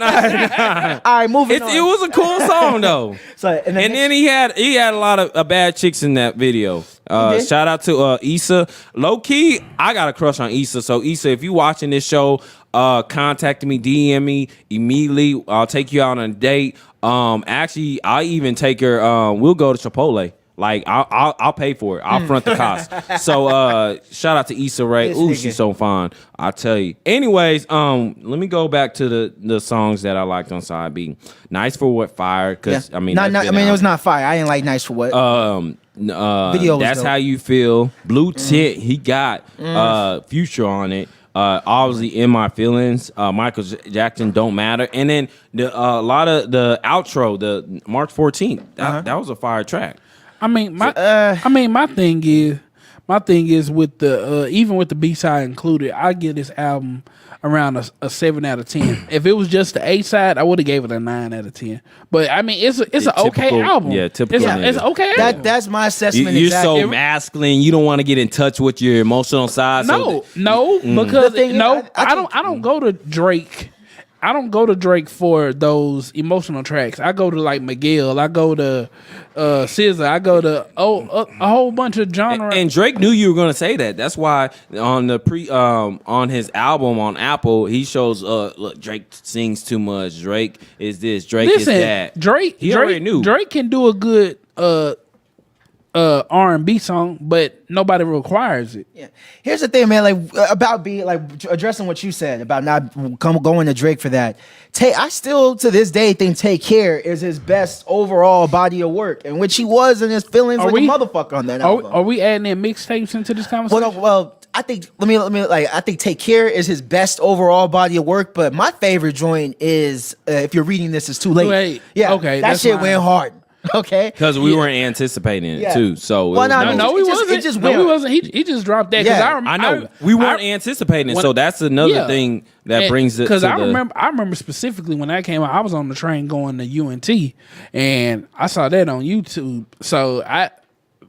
S1: All right, moving on.
S2: It was a cool song though.
S1: So, and
S2: And then he had a lot of bad chicks in that video.
S1: did?
S2: Shout out to Issa. Low key, I got a crush on Issa. So Issa, if you watching this show, contact me, DM me immediately. I'll take you out on a date. Actually, I'll even take her. We'll go to Chipotle. Like I'll pay for it. I'll front the cost. So shout out to Issa Rae.
S1: This
S2: Ooh,
S1: nigga.
S2: she's so fine. I tell you. Anyways, let me go back to the songs that I liked on side B. Nice for What, fire. Because I mean,
S1: it was not fire. I didn't like Nice for What. Video was
S2: That's
S1: dope.
S2: How You Feel. Blue Tint. He got Future on it. Obviously, In My Feelings. Michael Jackson, Don't Matter. And then a lot of the outro, the March 14th. That was a fire track.
S3: I mean, my thing is, my thing is with the even with the B side included, I give this album around a 7 out of 10. If it was just the A side, I would have gave it a 9 out of 10. But I mean, it's an okay album.
S2: Yeah, typical.
S3: It's okay. Album.
S1: That's my assessment.
S2: You're
S1: exactly.
S2: so masculine. You don't want to get in touch with your emotional side.
S3: No,
S1: The
S3: because
S1: thing is,
S3: I don't go to Drake. I don't go to Drake for those emotional tracks. I go to like Miguel. I go to SZA. I go to a whole bunch of genre.
S2: And Drake knew you were going to say that. That's why on the on his album on Apple, he shows look, Drake sings too much. Drake is this. Drake is that.
S3: Drake
S2: already knew.
S3: Drake can do a good R&B song, but nobody requires it.
S1: Yeah. Here's the thing, man. Like about being like addressing what you said about not going to Drake for that. I still to this day think "Take Care" is his best overall body of work, in which he was in his feelings like a motherfucker on that album.
S3: Are we adding in mixtapes into this conversation?
S1: Well, I think I think "Take Care" is his best overall body of work. But my favorite joint is "If You're Reading This It's Too Late." Yeah,
S3: okay,
S1: that shit went hard. Okay,
S2: because we weren't anticipating it too. So
S1: well,
S3: he wasn't. He just dropped that because
S2: I know we weren't anticipating it. So that's another thing that brings it.
S3: Because I remember specifically when that came out, I was on the train going to UNT, and I saw that on YouTube. So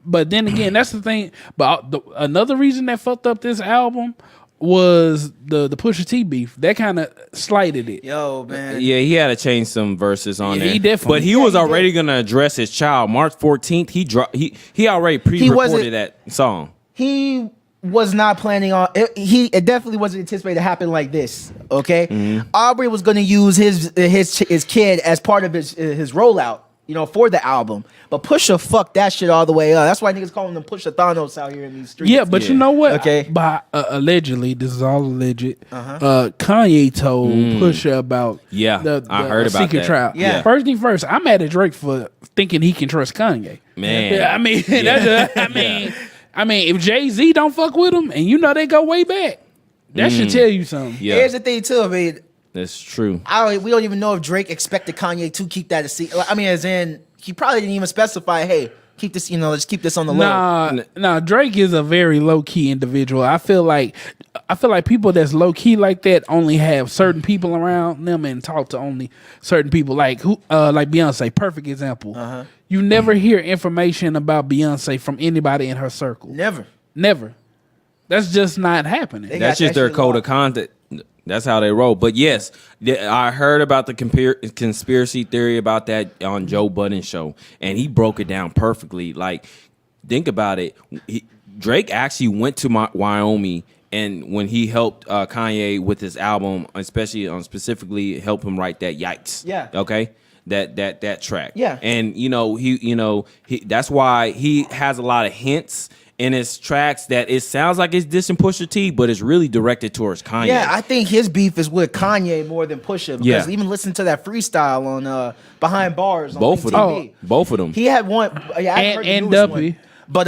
S3: but then again, that's the thing. But another reason that fucked up this album was the Pusha T beef. That kind of slighted it.
S1: Yo, man.
S2: Yeah, he had to change some verses on there.
S3: He definitely.
S2: But he was already going to address his child. March 14th, he already pre-recorded that song.
S1: He was not planning on it. It definitely wasn't anticipated to happen like this. Okay, Aubrey was going to use his kid as part of his rollout. For the album. But Pusha fucked that shit all the way up. That's why niggas calling them Pusha Thanos out here in these streets.
S3: Yeah, but you know what?
S1: Okay.
S3: Allegedly, this is all alleged. Kanye told Pusha about
S2: I heard about
S3: secret
S2: that.
S3: trial.
S1: Yeah.
S3: First thing first, I'm mad at Drake for thinking he can trust Kanye.
S2: Man.
S3: Yeah, I mean, I mean, if Jay-Z don't fuck with him, and they go way back, that should tell you something.
S2: Yeah.
S1: Here's the thing too. I mean,
S2: that's true.
S1: We don't even know if Drake expected Kanye to keep that a secret. I mean, as in, he probably didn't even specify, hey, keep this, let's keep this on the low.
S3: Nah, Drake is a very low-key individual. I feel like people that's low-key like that only have certain people around them and talk to only certain people. Like Beyonce, perfect example. You never hear information about Beyonce from anybody in her circle. Never. That's just not happening.
S2: That's just their code of conduct. That's how they roll. But yes, I heard about the conspiracy theory about that on Joe Budden's show, and he broke it down perfectly. Like, think about it. Drake actually went to Wyoming, and when he helped Kanye with his album, especially specifically help him write that Yikes.
S1: Yeah.
S2: Okay. That track.
S1: Yeah.
S2: And he that's why he has a lot of hints in his tracks that it sounds like it's dissing Pusha T, but it's really directed towards Kanye.
S1: Yeah, I think his beef is with Kanye more than Pusha. Because even listen to that freestyle on Behind Bars on
S2: both
S1: MTV.
S2: of them. Both of them.
S1: He had one. Yeah, I heard
S3: and
S1: the newest
S3: Duppy.
S1: one. But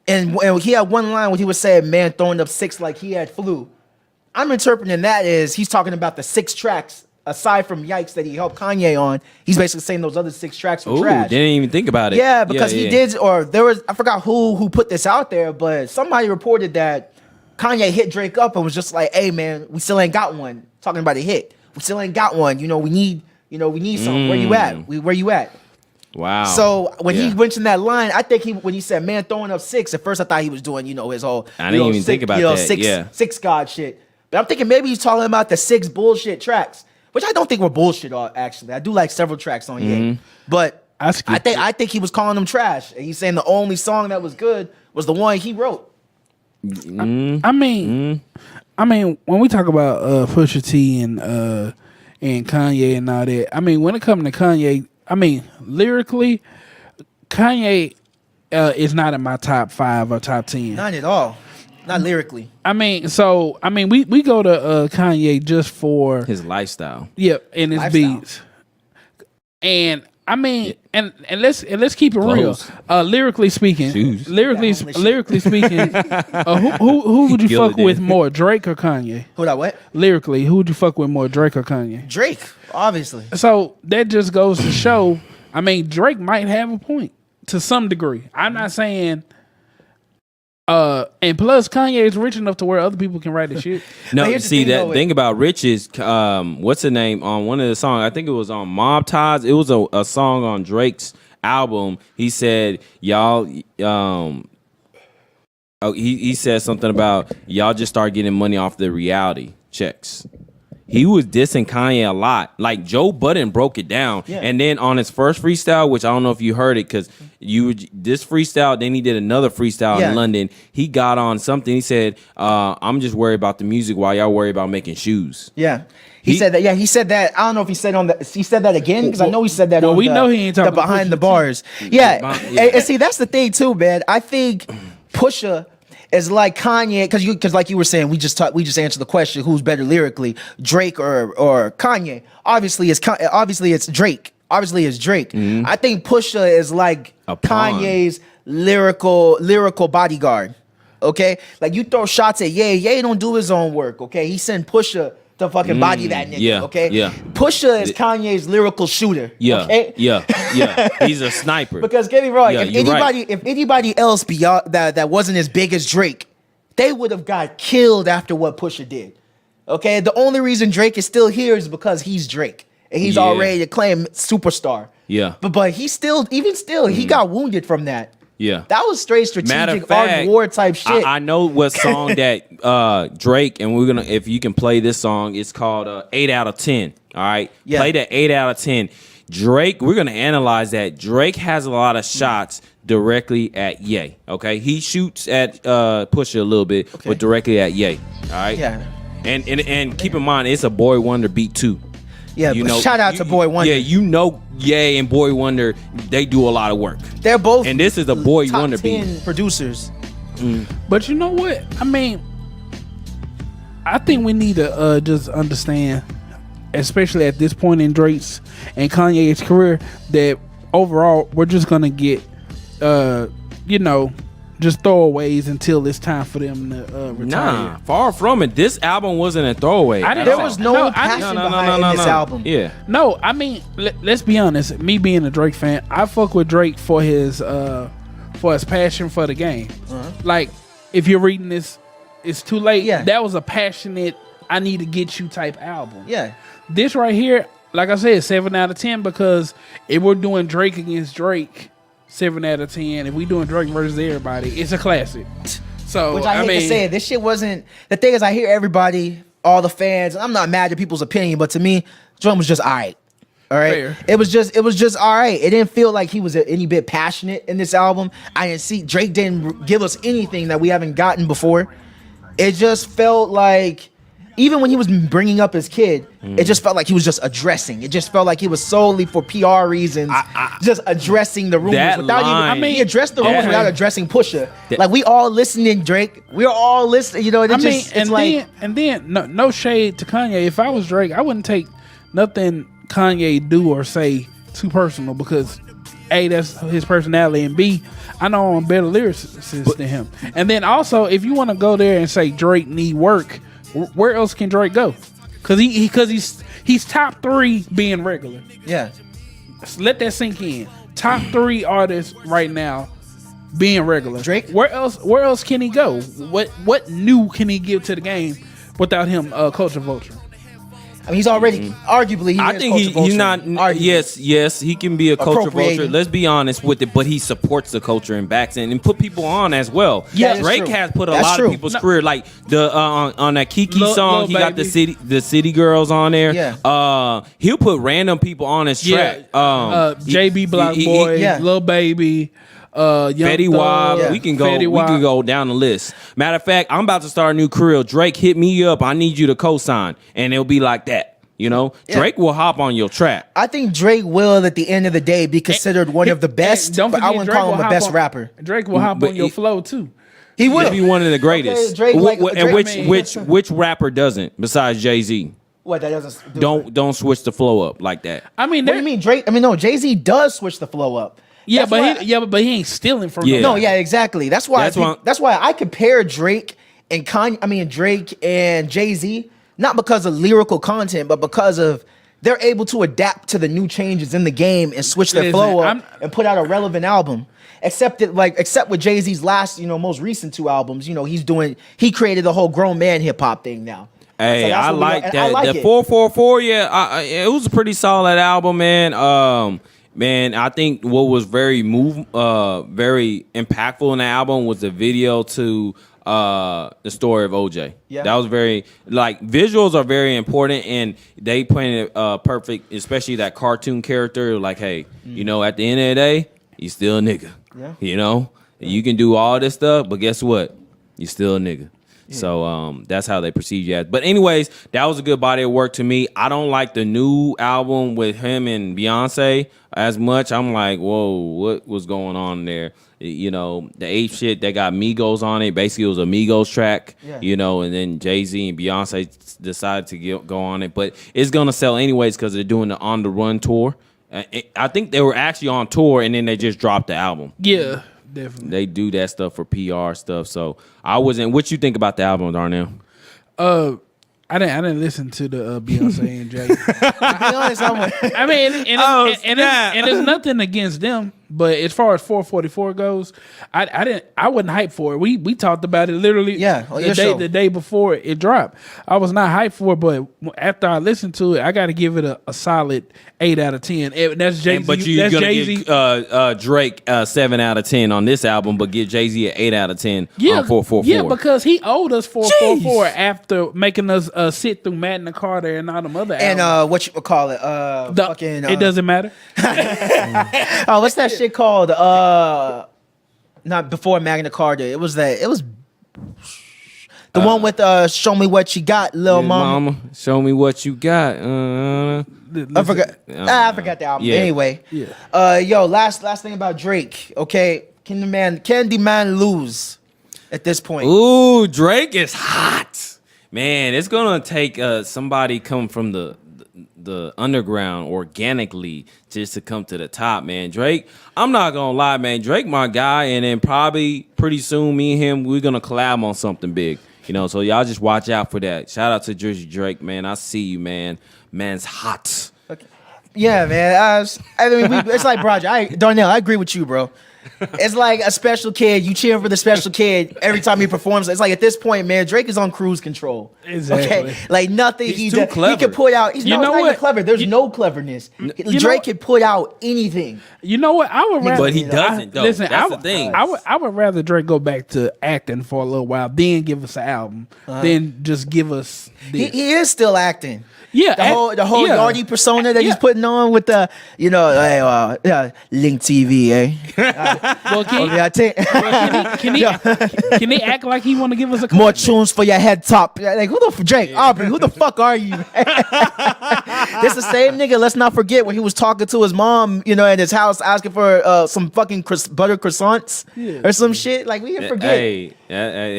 S1: and he had one line where he was saying, "Man, throwing up 6 like he had flu." I'm interpreting that as he's talking about the 6 tracks aside from Yikes that he helped Kanye on. He's basically saying those other 6 tracks were trash.
S2: Didn't even think about it.
S1: Yeah, because he did, or there was, I forgot who put this out there, but somebody reported that Kanye hit Drake up and was just like, "Hey man, we still ain't got one." Talking about a hit. We still ain't got one. We need something. Where you at? Where you at?
S2: Wow.
S1: So when he mentioned that line, I think when he said, "Man, throwing up 6," at first I thought he was doing, his whole
S2: I didn't even think about that.
S1: Six God shit. But I'm thinking maybe he's talking about the 6 bullshit tracks. Which I don't think were bullshit. Actually, I do like several tracks on Ye, but I think he was calling them trash, and he's saying the only song that was good was the one he wrote.
S3: I mean, when we talk about Pusha T and Kanye and all that, I mean, when it comes to Kanye, I mean, lyrically, Kanye is not in my top 5 or top 10.
S1: Not at all. Not lyrically.
S3: I mean, we go to Kanye just for
S2: his lifestyle.
S3: Yeah, and his beats. And I mean, and let's keep it real. Lyrically speaking, lyrically speaking, who would you fuck with more, Drake or Kanye?
S1: Who that what?
S3: Lyrically, who would you fuck with more, Drake or Kanye?
S1: Drake, obviously.
S3: So that just goes to show. I mean, Drake might have a point to some degree. I'm not saying And plus, Kanye is rich enough to where other people can write the shit.
S2: No,
S1: here's the
S2: see
S1: thing,
S2: that
S1: though,
S2: thing about Rich is what's the name on one of the songs? I think it was on Mob Ties. It was a song on Drake's album. He said, "Y'all." He said something about y'all just start getting money off the reality checks. He was dissing Kanye a lot. Like Joe Budden broke it down, and then on his first freestyle, which I don't know if you heard it, because this freestyle, then he did another freestyle in London. He got on something. He said, "I'm just worried about the music while y'all worry about making shoes."
S1: Yeah. He said that. Yeah, he said that. I don't know if he said he said that again, because I know he said that.
S3: Well,
S1: on
S3: we know he ain't talking
S1: the behind the bars. Yeah, and see, that's the thing too, man. I think Pusha is like Kanye, because like you were saying, we just answered the question: who's better lyrically, Drake or Kanye? Obviously, it's Drake. Obviously, it's Drake.
S2: Mm-hmm.
S1: I think Pusha is like Kanye's lyrical bodyguard. Okay, like you throw shots at Ye don't do his own work. Okay, he send Pusha to fucking body that nigga.
S2: Yeah,
S1: okay,
S2: yeah.
S1: Pusha is Kanye's lyrical shooter.
S2: Yeah,
S1: okay?
S2: yeah. He's a sniper.
S1: Because get me wrong,
S2: Yeah,
S1: if anybody else beyond that wasn't as big as Drake, they would have got killed after what Pusha did. Okay, the only reason Drake is still here is because he's Drake and he's already acclaimed superstar.
S2: Yeah,
S1: but he still, he got wounded from that.
S2: Yeah,
S1: that was straight strategic art war type shit.
S2: I know what song that Drake, and we're gonna, if you can play this song, it's called 8 out of 10. All right, play that 8 out of 10. Drake, we're gonna analyze that. Drake has a lot of shots directly at Ye. Okay, he shoots at Pusha a little bit, but directly at Ye. All right.
S1: Yeah.
S2: And keep in mind, it's a Boy Wonder beat too.
S1: Yeah,
S2: you know,
S1: shout out to Boy Wonder.
S2: Yeah, you know, Ye and Boy Wonder, they do a lot of work.
S1: They're both,
S2: and this is a Boy
S1: top
S2: Wonder
S1: 10
S2: beat.
S1: producers.
S3: But you know what? I mean, I think we need to just understand, especially at this point in Drake's and Kanye's career, that overall we're just gonna get, just throwaways until it's time for them to retire.
S2: Nah, far from it. This album wasn't a throwaway.
S1: There was no passion behind this album.
S2: Yeah.
S3: No, I mean, let's be honest. Me being a Drake fan, I fuck with Drake for his passion for the game. Like, if you're reading this, it's too late.
S1: Yeah.
S3: That was a passionate, I need to get you type album.
S1: Yeah.
S3: This right here, like I said, 7 out of 10, because if we're doing Drake against Drake, 7 out of 10. If we doing Drake versus everybody, it's a classic. So,
S1: which I hate to say it, this shit wasn't. The thing is, I hear everybody, all the fans. I'm not mad at people's opinion, but to me, drum was just all right. All right,
S3: fair.
S1: It was just all right. It didn't feel like he was any bit passionate in this album. I didn't see Drake didn't give us anything that we haven't gotten before. It just felt like, even when he was bringing up his kid, it just felt like he was just addressing. It just felt like he was solely for PR reasons, just addressing the rumors without even. He addressed the rumors without addressing Pusha. Like, we all listening, Drake. We're all listening. You know, no
S3: shade to Kanye. If I was Drake, I wouldn't take nothing Kanye do or say too personal, because A, that's his personality, and B, I know I'm better lyricists than him. And then also, if you want to go there and say Drake need work, where else can Drake go? Because he's top 3 being regular.
S1: Yeah,
S3: let that sink in. Top 3 artists right now being regular.
S1: Drake.
S3: Where else can he go? What new can he give to the game without him culture vulture?
S1: I mean, he's already arguably.
S2: I think he's not. Arguably. Yes, he can be a culture vulture. Let's be honest with it, but he supports the culture and backs it and put people on as well.
S1: Yeah,
S2: Drake has put a lot of people's career, like the on that Kiki song. He got the city girls on there.
S1: Yeah.
S2: He'll put random people on his track.
S3: JB Block Boy, Lil Baby.
S2: Fetty Wap, we can go down the list. Matter of fact, I'm about to start a new career. Drake, hit me up. I need you to co-sign, and it'll be like that. You know, Drake will hop on your track.
S1: I think Drake will, at the end of the day, be considered one of the best. But I wouldn't call him the best rapper.
S3: Drake will hop on your flow too.
S2: He will be one of the greatest. Which rapper doesn't besides Jay-Z?
S1: What, that doesn't
S2: don't switch the flow up like that.
S3: I mean,
S1: what do you mean Drake? I mean, no, Jay-Z does switch the flow up.
S3: Yeah, but he ain't stealing from them.
S1: No, yeah, exactly. That's why I compare Drake and Kanye. I mean, Drake and Jay-Z, not because of lyrical content, but because of they're able to adapt to the new changes in the game and switch their flow up and put out a relevant album. Except with Jay-Z's last, most recent 2 albums, he created the whole grown man hip hop thing now.
S2: Hey,
S1: So
S2: I like that.
S1: I like
S2: The
S1: it.
S2: 444, it was a pretty solid album, man. Man, I think what was very impactful in the album was the video to the story of OJ.
S1: Yeah.
S2: That was very, visuals are very important, and they painted it perfect, especially that cartoon character. Like, hey, at the end of the day, you still a nigga.
S1: Yeah.
S2: You can do all this stuff, but guess what? You still a nigga. Yeah. So that's how they perceive you as. But anyways, that was a good body of work to me. I don't like the new album with him and Beyonce as much. I'm like, whoa, what was going on there? The ape shit, they got Migos on it. Basically, it was a Migos track, and then Jay-Z and Beyonce decided to go on it. But it's going to sell anyways because they're doing the On the Run tour. I think they were actually on tour, and then they just dropped the album.
S3: Yeah, definitely.
S2: They do that stuff for PR stuff. So I wasn't. What you think about the album, Darnell?
S3: I didn't listen to the Beyonce and Jay. I mean, and it's nothing against them, but as far as 444 goes, I wasn't hyped for it. We talked about it literally. The day before it dropped. I was not hyped for it, but after I listened to it, I got to give it a solid 8 out of 10. That's Jay-Z.
S2: But you're gonna give Drake 7 out of 10 on this album, but give Jay-Z an 8 out of 10 on 444.
S3: Yeah, because he owed us 444 after making us sit through Magna Carta and all them other albums.
S1: And what you would call it?
S3: It doesn't matter.
S1: Oh, what's that shit called? Not before Magna Carta. It was the one with Show Me What You Got, Lil Mama.
S2: Show me what you got.
S1: I forgot. I forgot the album.
S2: Yeah.
S1: Anyway, last thing about Drake. Okay, can the man lose at this point?
S2: Ooh, Drake is hot. Man, it's gonna take somebody come from the underground organically just to come to the top, man. Drake, I'm not gonna lie, man. Drake, my guy, and then probably pretty soon, me and him, we're gonna collab on something big. So y'all just watch out for that. Shout out to Jersey Drake, man. I see you, man. Man's hot.
S1: Okay. Yeah, man. It's like Darnell. I agree with you, bro. It's like a special kid. You cheering for the special kid every time he performs. It's like at this point, man, Drake is on cruise control.
S3: Exactly.
S1: Okay, like nothing
S2: He's too clever.
S1: He can put out. He's not even clever. There's no cleverness. Drake can put out anything.
S3: You know what? I would rather,
S2: but he doesn't. Though.
S3: Listen,
S2: that's the thing.
S3: I would rather Drake go back to acting for a little while, then give us an album, then just give us.
S1: He is still acting.
S3: Yeah,
S1: the whole Yardy persona that he's putting on with the Link TV,
S3: Well, can he act like he want to give us a
S1: more tunes for your head top? Like Drake, Aubrey, who the fuck are you? This the same nigga. Let's not forget when he was talking to his mom, at his house, asking for some fucking butter croissants or some shit. Like we can forget.
S2: Hey,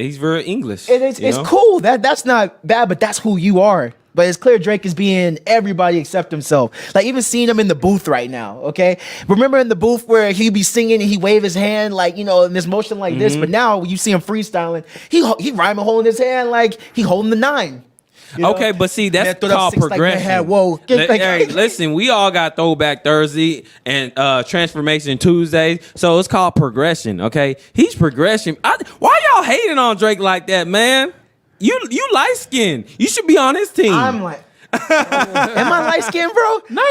S2: he's very English.
S1: It's cool. That's not bad, but that's who you are. But it's clear Drake is being everybody except himself. Like even seeing him in the booth right now, okay? Remember in the booth where he'd be singing and he wave his hand like, in this motion like this, but now you see him freestyling, he rhyming holding his hand like he holding the 9.
S2: Okay, but see, that's called progression.
S1: Like, whoa.
S2: Hey, listen, we all got Throwback Thursday and Transformation Tuesday, so it's called progression, okay? He's progression. Why y'all hating on Drake like that, man? You light skinned. You should be on his team.
S1: I'm like, am I light skinned, bro?
S3: No,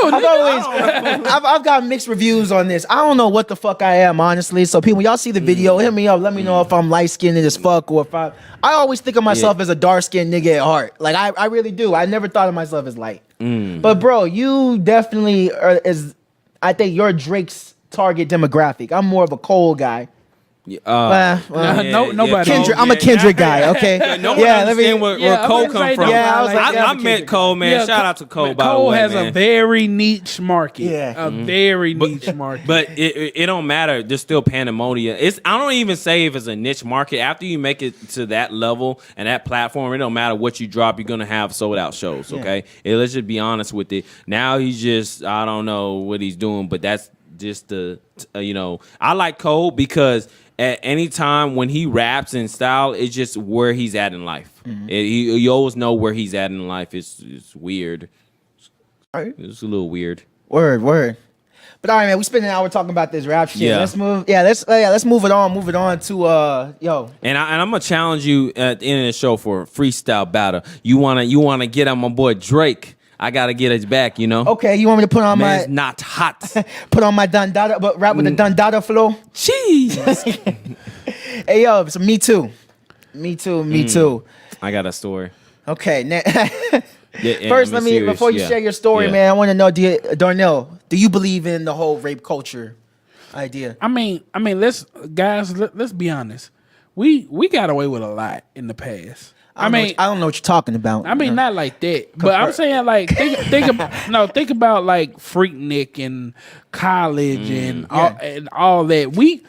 S1: I've got mixed reviews on this. I don't know what the fuck I am, honestly. So people, y'all see the video, hit me up. Let me know if I'm light skinned as fuck or if I always think of myself as a dark skinned nigga at heart. Like I really do. I never thought of myself as light. But bro, you definitely I think you're Drake's target demographic. I'm more of a Cole guy.
S3: Nobody.
S1: Kendrick, I'm a Kendrick guy. Okay.
S2: Let me where Cole come from. I met Cole, man.
S3: Yeah,
S2: shout out to Cole. By
S3: Cole
S2: the way,
S3: has
S2: man.
S3: a very niche market.
S1: Yeah,
S3: a very niche market.
S2: But it don't matter. There's still pandemonium. I don't even say if it's a niche market. After you make it to that level and that platform, it don't matter what you drop. You're gonna have sold out shows. Okay. Let's just be honest with it. Now he's just I don't know what he's doing, but that's just I like Cole because at any time when he raps in style, it's just where he's at in life. You always know where he's at in life. It's weird.
S1: All right.
S2: It was a little weird.
S1: Word. But all right, man, we spent an hour talking about this rap shit.
S2: Yeah.
S1: Let's move it on. Move it on to yo.
S2: And I'm gonna challenge you at the end of the show for a freestyle battle. You wanna get on my boy Drake. I gotta get his back, you know.
S1: Okay, you want me to put on
S2: Man's not hot.
S1: put on my Dundada, but rap with the Dundada flow?
S2: Jeez.
S1: Hey yo, so me too.
S2: I got a story.
S1: Okay,
S2: Yeah,
S1: first
S2: I'm
S1: let me
S2: serious,
S1: before you
S2: yeah.
S1: share your story,
S2: Yeah.
S1: man. I want to know, Darnell, do you believe in the whole rape culture idea?
S3: I mean, let's be honest. We got away with a lot in the past. I
S1: don't know what you're talking about.
S3: I mean, not like that, but I'm saying like think about like Freaknik and college and all that. We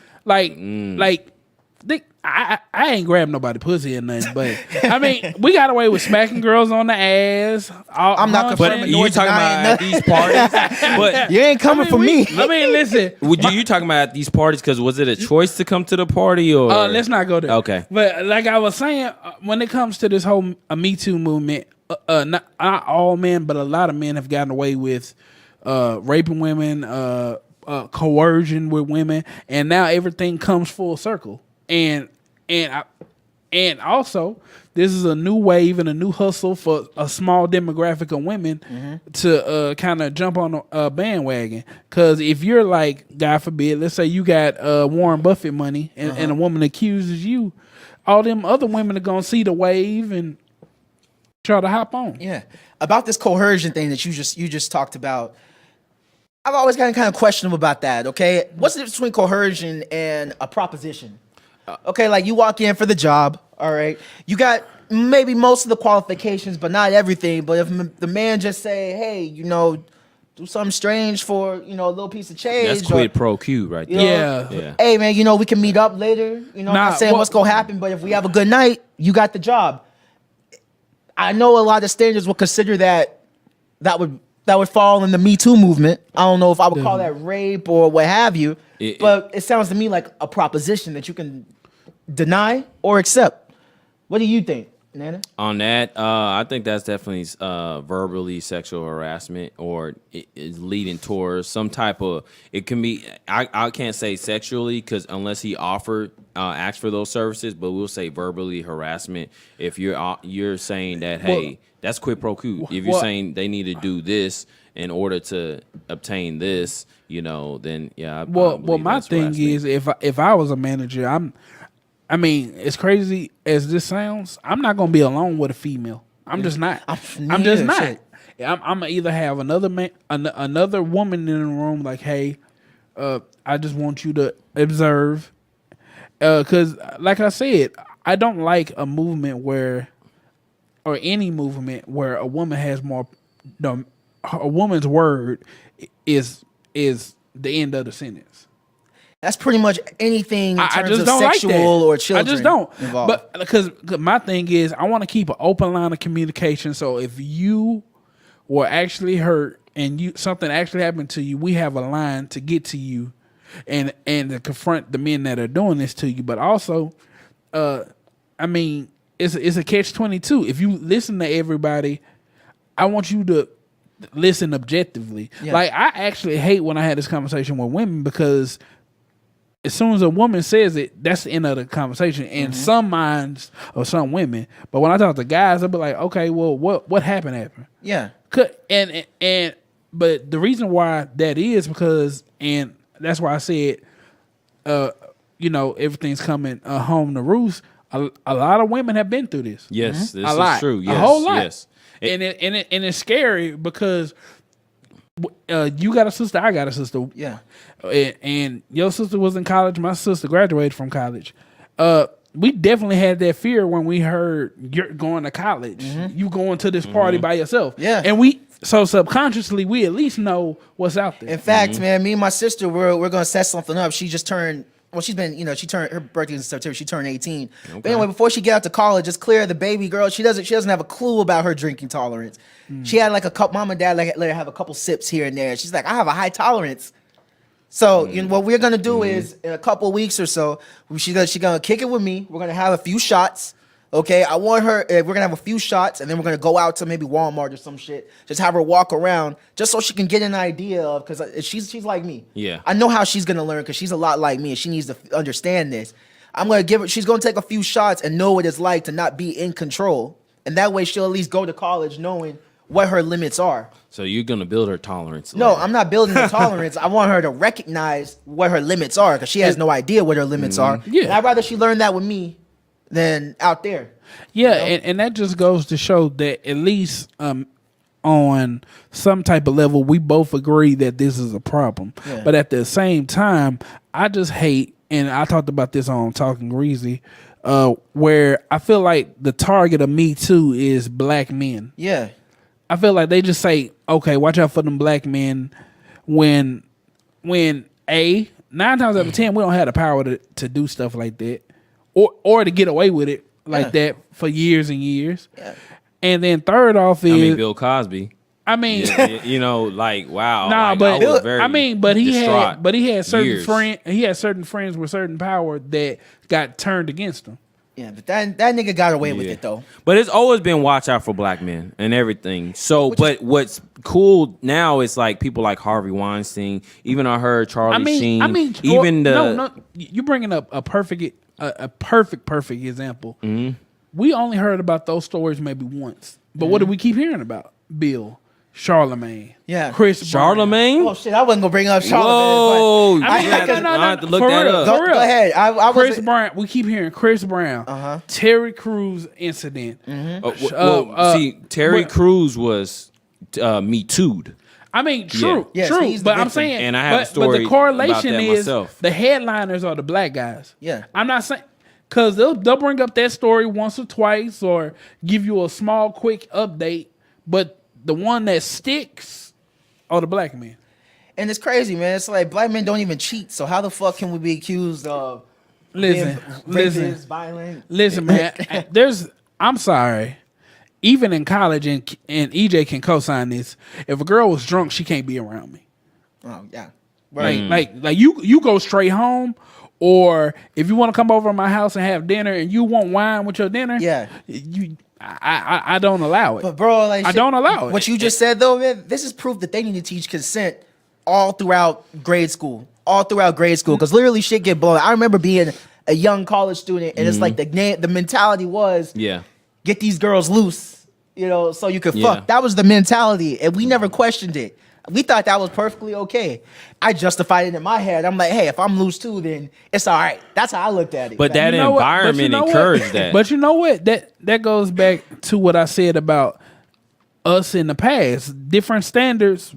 S3: I ain't grabbed nobody pussy or nothing, but I mean, we got away with smacking girls on the ass.
S1: I'm not confirming
S2: But
S1: nor
S2: you talking about
S1: denying
S2: at these parties? But
S1: You ain't coming for me.
S3: I mean, listen.
S2: you talking about at these parties? Because was it a choice to come to the party or?
S3: Let's not go there.
S2: Okay.
S3: But like I was saying, when it comes to this whole Me Too movement, not all men, but a lot of men have gotten away with raping women, coercion with women, and now everything comes full circle. And also, this is a new wave and a new hustle for a small demographic of women to kind of jump on a bandwagon. Because if you're like, God forbid, let's say you got Warren Buffett money and a woman accuses you, all them other women are going to see the wave and try to hop on.
S1: Yeah, about this coercion thing that you just talked about. I've always gotten kind of questionable about that. Okay, what's the difference between coercion and a proposition? Okay, like you walk in for the job, all right. You got maybe most of the qualifications, but not everything. But if the man just say, "Hey, do something strange for a little piece of change,"
S2: That's quid pro quo right
S1: you
S2: there.
S1: know,
S3: Yeah.
S1: Hey, man, we can meet up later. I'm not saying what's gonna happen, but if we have a good night, you got the job. I know a lot of standards will consider that would fall in the Me Too movement. I don't know if I would call that rape or what have you, but it sounds to me like a proposition that you can deny or accept. What do you think, Nana?
S2: On that, I think that's definitely verbally sexual harassment, or it is leading towards some type of. It can be. I can't say sexually because unless he offered, asked for those services, but we'll say verbally harassment. If you're saying that, hey, that's quid pro quo. If you're saying they need to do this in order to obtain this, then yeah.
S3: Well, my thing is, if I was a manager, I mean, as crazy as this sounds, I'm not gonna be alone with a female. I'm just not. I'm just not.
S1: Shit.
S3: I'm gonna either have another man, another woman in the room, like, hey, I just want you to observe, because, like I said, I don't like a movement or any movement where a woman has more. A woman's word is the end of the sentence.
S1: That's pretty much anything in terms of
S3: don't
S1: sexual
S3: like that.
S1: or children.
S3: I just don't.
S1: Involved.
S3: But because my thing is, I want to keep an open line of communication. So if you were actually hurt and something actually happened to you, we have a line to get to you, and to confront the men that are doing this to you. But also, I mean, it's a catch-22. If you listen to everybody, I want you to listen objectively.
S1: Yeah.
S3: Like, I actually hate when I had this conversation with women, because as soon as a woman says it, that's the end of the conversation in some minds of some women. But when I talk to guys, they'll be like, okay, well, what happened?
S1: Yeah.
S3: But the reason why that is because, and that's why I said, everything's coming home to roost. A lot of women have been through this.
S2: Yes, this
S3: a
S2: is
S3: lot,
S2: true. Yes,
S3: a whole lot.
S2: Yes.
S3: And it's scary because you got a sister, I got a sister.
S1: Yeah.
S3: And your sister was in college. My sister graduated from college. We definitely had that fear when we heard you're going to college. You going to this party by yourself.
S1: Yeah.
S3: And so subconsciously, we at least know what's out there.
S1: In fact, man, me and my sister, we're gonna set something up. She just turned. Well, she's been, she turned, her birthday in September. She turned 18. Okay. But anyway, before she get out to college, it's clear the baby girl, she doesn't have a clue about her drinking tolerance. She had like a couple, mom and dad let her have a couple sips here and there. She's like, I have a high tolerance. So what we're gonna do is in a couple of weeks or so, she's gonna kick it with me. We're gonna have a few shots. Okay, I want her. We're gonna have a few shots, and then we're gonna go out to maybe Walmart or some shit. Just have her walk around, just so she can get an idea of. Because she's like me.
S2: Yeah.
S1: I know how she's gonna learn because she's a lot like me, and she needs to understand this. I'm gonna give her. She's gonna take a few shots and know what it's like to not be in control, and that way she'll at least go to college knowing what her limits are.
S2: So you're gonna build her tolerance.
S1: No, I'm not building the tolerance. I want her to recognize what her limits are because she has no idea what her limits are.
S3: Yeah.
S1: And I'd rather she learn that with me than out there.
S3: Yeah, and that just goes to show that at least on some type of level, we both agree that this is a problem.
S1: Yeah.
S3: But at the same time, I just hate, and I talked about this on Talkin Greasy, where I feel like the target of Me Too is black men.
S1: Yeah.
S3: I feel like they just say, okay, watch out for them black men when 9 times out of 10, we don't have the power to do stuff like that or to get away with it like that for years and years. Yeah. And then third off is
S2: Bill Cosby.
S3: I mean,
S2: you know, like wow.
S3: Nah,
S2: like,
S3: but
S2: I was very
S3: but he
S2: distraught
S3: had certain
S2: years.
S3: He had certain friends with certain power that got turned against him.
S1: Yeah, but that nigga got away with it though.
S2: But it's always been watch out for black men and everything. So, what's cool now is like people like Harvey Weinstein. Even I heard Charlie Sheen.
S3: You bringing up a perfect example.
S2: Mm-hmm.
S3: We only heard about those stories maybe once, but what do we keep hearing about? Bill, Charlemagne, Chris Brown.
S2: Charlemagne.
S1: Oh shit, I wasn't gonna bring up Charlemagne.
S2: Whoa,
S1: But
S2: I have to look that up.
S1: Go ahead. I
S3: Chris Brown. We keep hearing Chris Brown, Terry Crews incident.
S2: Terry Crews was Me Too'd.
S3: I mean, true, true. But I'm saying,
S2: and I have a story
S3: but the correlation
S2: about that
S3: is
S2: myself.
S3: the headliners are the black guys.
S1: Yeah,
S3: I'm not saying because they'll bring up that story once or twice or give you a small, quick update, but the one that sticks are the black men.
S1: And it's crazy, man. It's like black men don't even cheat. So how the fuck can we be accused of
S3: Listen,
S1: violent?
S3: Listen, man. I'm sorry. Even in college, and EJ can co-sign this. If a girl was drunk, she can't be around me.
S1: Oh yeah,
S3: right. Like you go straight home, or if you want to come over to my house and have dinner, and you want wine with your dinner, I don't allow it.
S1: But bro, like
S3: I don't allow it.
S1: What you just said though, man, this is proof that they need to teach consent all throughout grade school. Because literally shit get blown. I remember being a young college student, and it's like the mentality was, get these girls loose, so you could fuck. That was the mentality, and we never questioned it. We thought that was perfectly okay. I justified it in my head. I'm like, hey, if I'm loose too, then it's all right. That's how I looked at it.
S2: But that environment encouraged that.
S3: But you know what? That goes back to what I said about us in the past. Different standards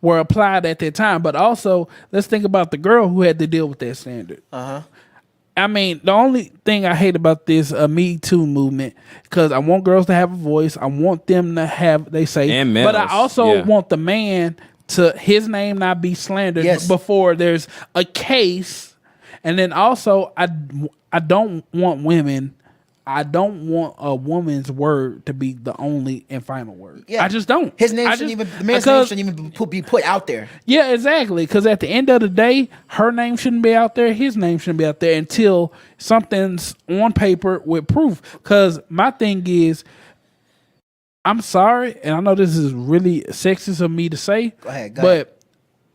S3: were applied at that time. But also, let's think about the girl who had to deal with that standard. I mean, the only thing I hate about this Me Too movement, because I want girls to have a voice. I want them to have, they say,
S2: and
S3: but I also want the man to, his name not be slandered before there's a case. And then also, I don't want a woman's word to be the only and final word. Yeah. I just don't.
S1: The man's name shouldn't even be put out there.
S3: Yeah, exactly. Because at the end of the day, her name shouldn't be out there. His name shouldn't be out there until something's on paper with proof. Because my thing is, I'm sorry, and I know this is really sexist of me to say,
S1: go ahead.
S3: But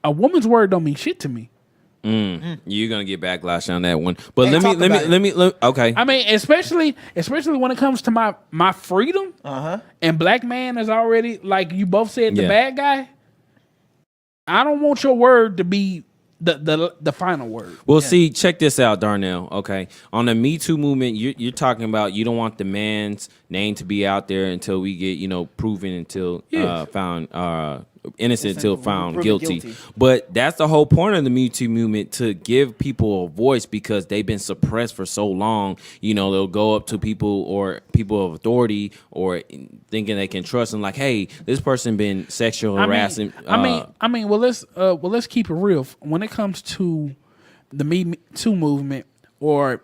S3: a woman's word don't mean shit to me.
S2: You're gonna get backlash on that one, but let me. Okay.
S3: I mean, especially when it comes to my freedom. And black man is already, like you both said, the bad guy. I don't want your word to be the final word.
S2: Well, see, check this out, Darnell. Okay, on the Me Too movement, you're talking about you don't want the man's name to be out there until we get proven until found innocent until found guilty. But that's the whole point of the Me Too movement, to give people a voice, because they've been suppressed for so long. They'll go up to people or people of authority or thinking they can trust them, like, hey, this person been sexual harassing.
S3: Well, let's keep it real. When it comes to the Me Too movement or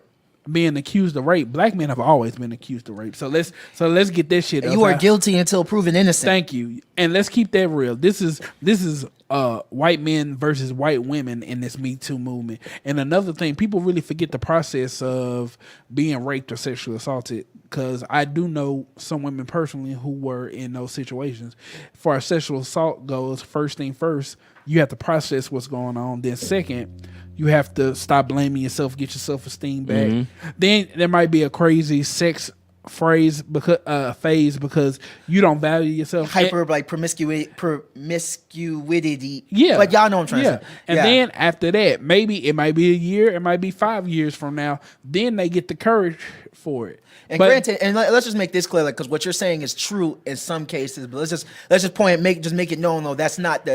S3: being accused of rape, black men have always been accused of rape. So let's get that shit.
S1: You are guilty until proven innocent.
S3: Thank you. And let's keep that real. This is white men versus white women in this Me Too movement. And another thing, people really forget the process of being raped or sexually assaulted, because I do know some women personally who were in those situations. For our sexual assault goes, first thing first, you have to process what's going on. Then second, you have to stop blaming yourself, get your self-esteem back. Then there might be a crazy sex phase because you don't value yourself.
S1: Hyper like promiscuity.
S3: Yeah.
S1: Like y'all know what I'm trying to say.
S3: And then after that, maybe it might be a year, it might be 5 years from now, then they get the courage for it.
S1: And granted, and let's just make this clear, like, because what you're saying is true in some cases, but let's just make it known though that's not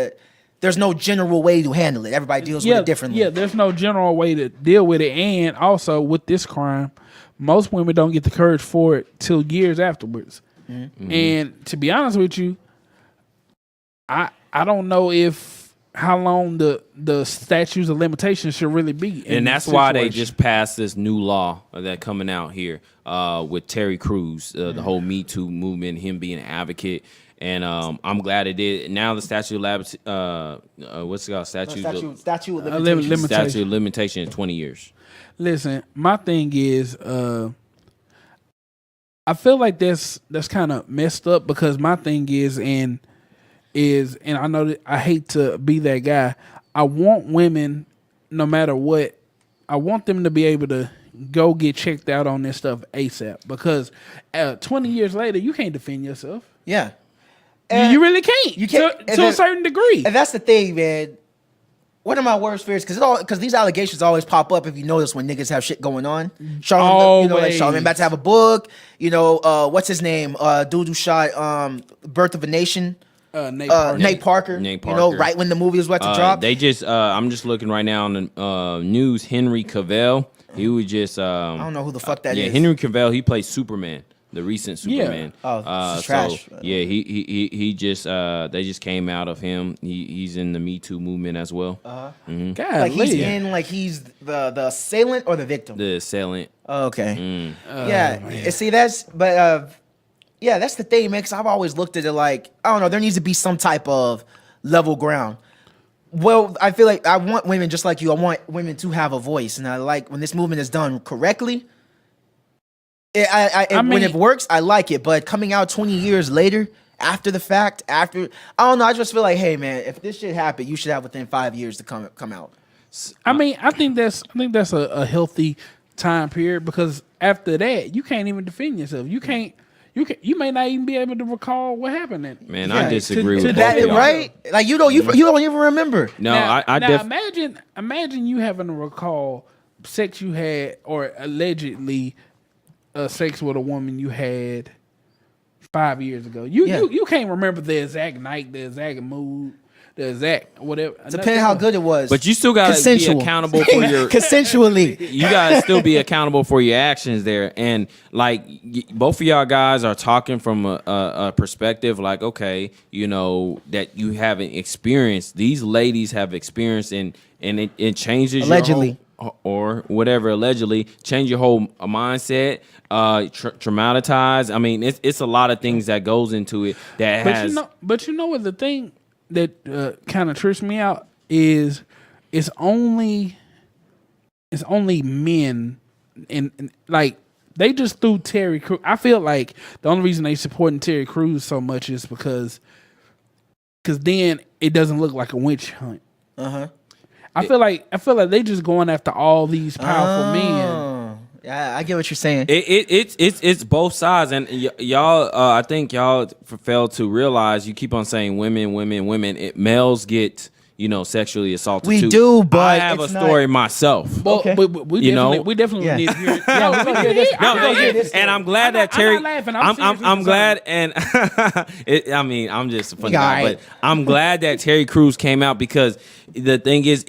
S1: there's no general way to handle it. Everybody deals with it differently.
S3: Yeah, there's no general way to deal with it. And also with this crime, most women don't get the courage for it till years afterwards. And to be honest with you, I don't know how long the statutes of limitations should really be.
S2: And that's why they just passed this new law that coming out here with Terry Crews, the whole Me Too movement, him being an advocate. And I'm glad it did. Now the statute of what's it called? Statute of limitation is 20 years.
S3: Listen, my thing is, I feel like that's kind of messed up, because my thing is, and I know that I hate to be that guy. I want women, no matter what, I want them to be able to go get checked out on this stuff ASAP, because 20 years later, you can't defend yourself.
S1: Yeah.
S3: You really can't. You can't to a certain degree.
S1: And that's the thing, man. One of my worst fears, because these allegations always pop up if you notice when niggas have shit going on. Charlamagne about to have a book. What's his name? Dude who shot Birth of a Nation. Nate Parker. Right when the movie was about to drop.
S2: They just, I'm just looking right now on the news. Henry Cavill. He was just.
S1: I don't know who the fuck that is.
S2: Yeah, Henry Cavill. He plays Superman. The recent Superman.
S1: Yeah. Trash.
S2: So, yeah, he just they just came out of him. He's in the Me Too movement as well.
S3: God,
S1: he's the assailant or the victim.
S2: The assailant.
S1: Oh, okay. See, that's that's the thing, man. Because I've always looked at it like, I don't know. There needs to be some type of level ground. Well, I feel like I want women just like you. I want women to have a voice, and I like when this movement is done correctly. When it works, I like it. But coming out 20 years later, after the fact, I don't know. I just feel like, hey, man, if this shit happened, you should have within 5 years to come out.
S3: I think that's a healthy time period, because after that, you can't even defend yourself. You may not even be able to recall what happened.
S2: I disagree with
S1: that. Right? Like you don't even remember.
S2: No,
S3: imagine you having to recall sex you had, or allegedly sex with a woman you had 5 years ago. You can't remember the exact night, the exact mood, the exact whatever.
S1: Depending how good it was.
S2: But you still gotta be accountable for your
S1: consensually.
S2: You gotta still be accountable for your actions there. And like both of y'all guys are talking from a perspective like, okay, that you haven't experienced. These ladies have experienced, and it changes
S1: allegedly.
S2: Or whatever, allegedly change your whole mindset, traumatize. I mean, it's a lot of things that goes into it that has.
S3: But you know what the thing that kind of trips me out is, it's only men, and like they just threw Terry Crews. I feel like the only reason they supporting Terry Crews so much is because then it doesn't look like a witch hunt. I feel like they just going after all these powerful men.
S1: Yeah, I get what you're saying.
S2: It's both sides, and y'all. I think y'all fail to realize. You keep on saying women. Males get sexually assaulted.
S1: We
S2: too.
S1: do, but
S2: I have a story myself.
S3: Well, okay. we definitely need to hear it.
S2: And I'm glad that Terry. I'm glad, and I'm just a funny guy, but I'm glad that Terry Crews came out, because the thing is,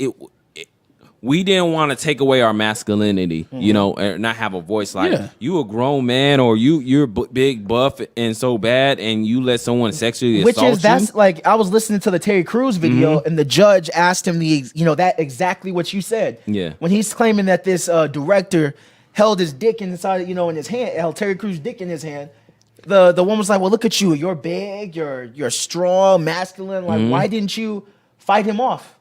S2: we didn't want to take away our masculinity, and not have a voice. Like you a grown man, or you're big, buff, and so bad, and you let someone sexually assault you.
S1: That's like, I was listening to the Terry Crews video, and the judge asked him that exactly what you said.
S2: Yeah,
S1: when he's claiming that this director held his dick inside, in his hand, held Terry Crews' dick in his hand. The woman was like, "Well, look at you. You're big. You're strong, masculine. Like, why didn't you fight him off.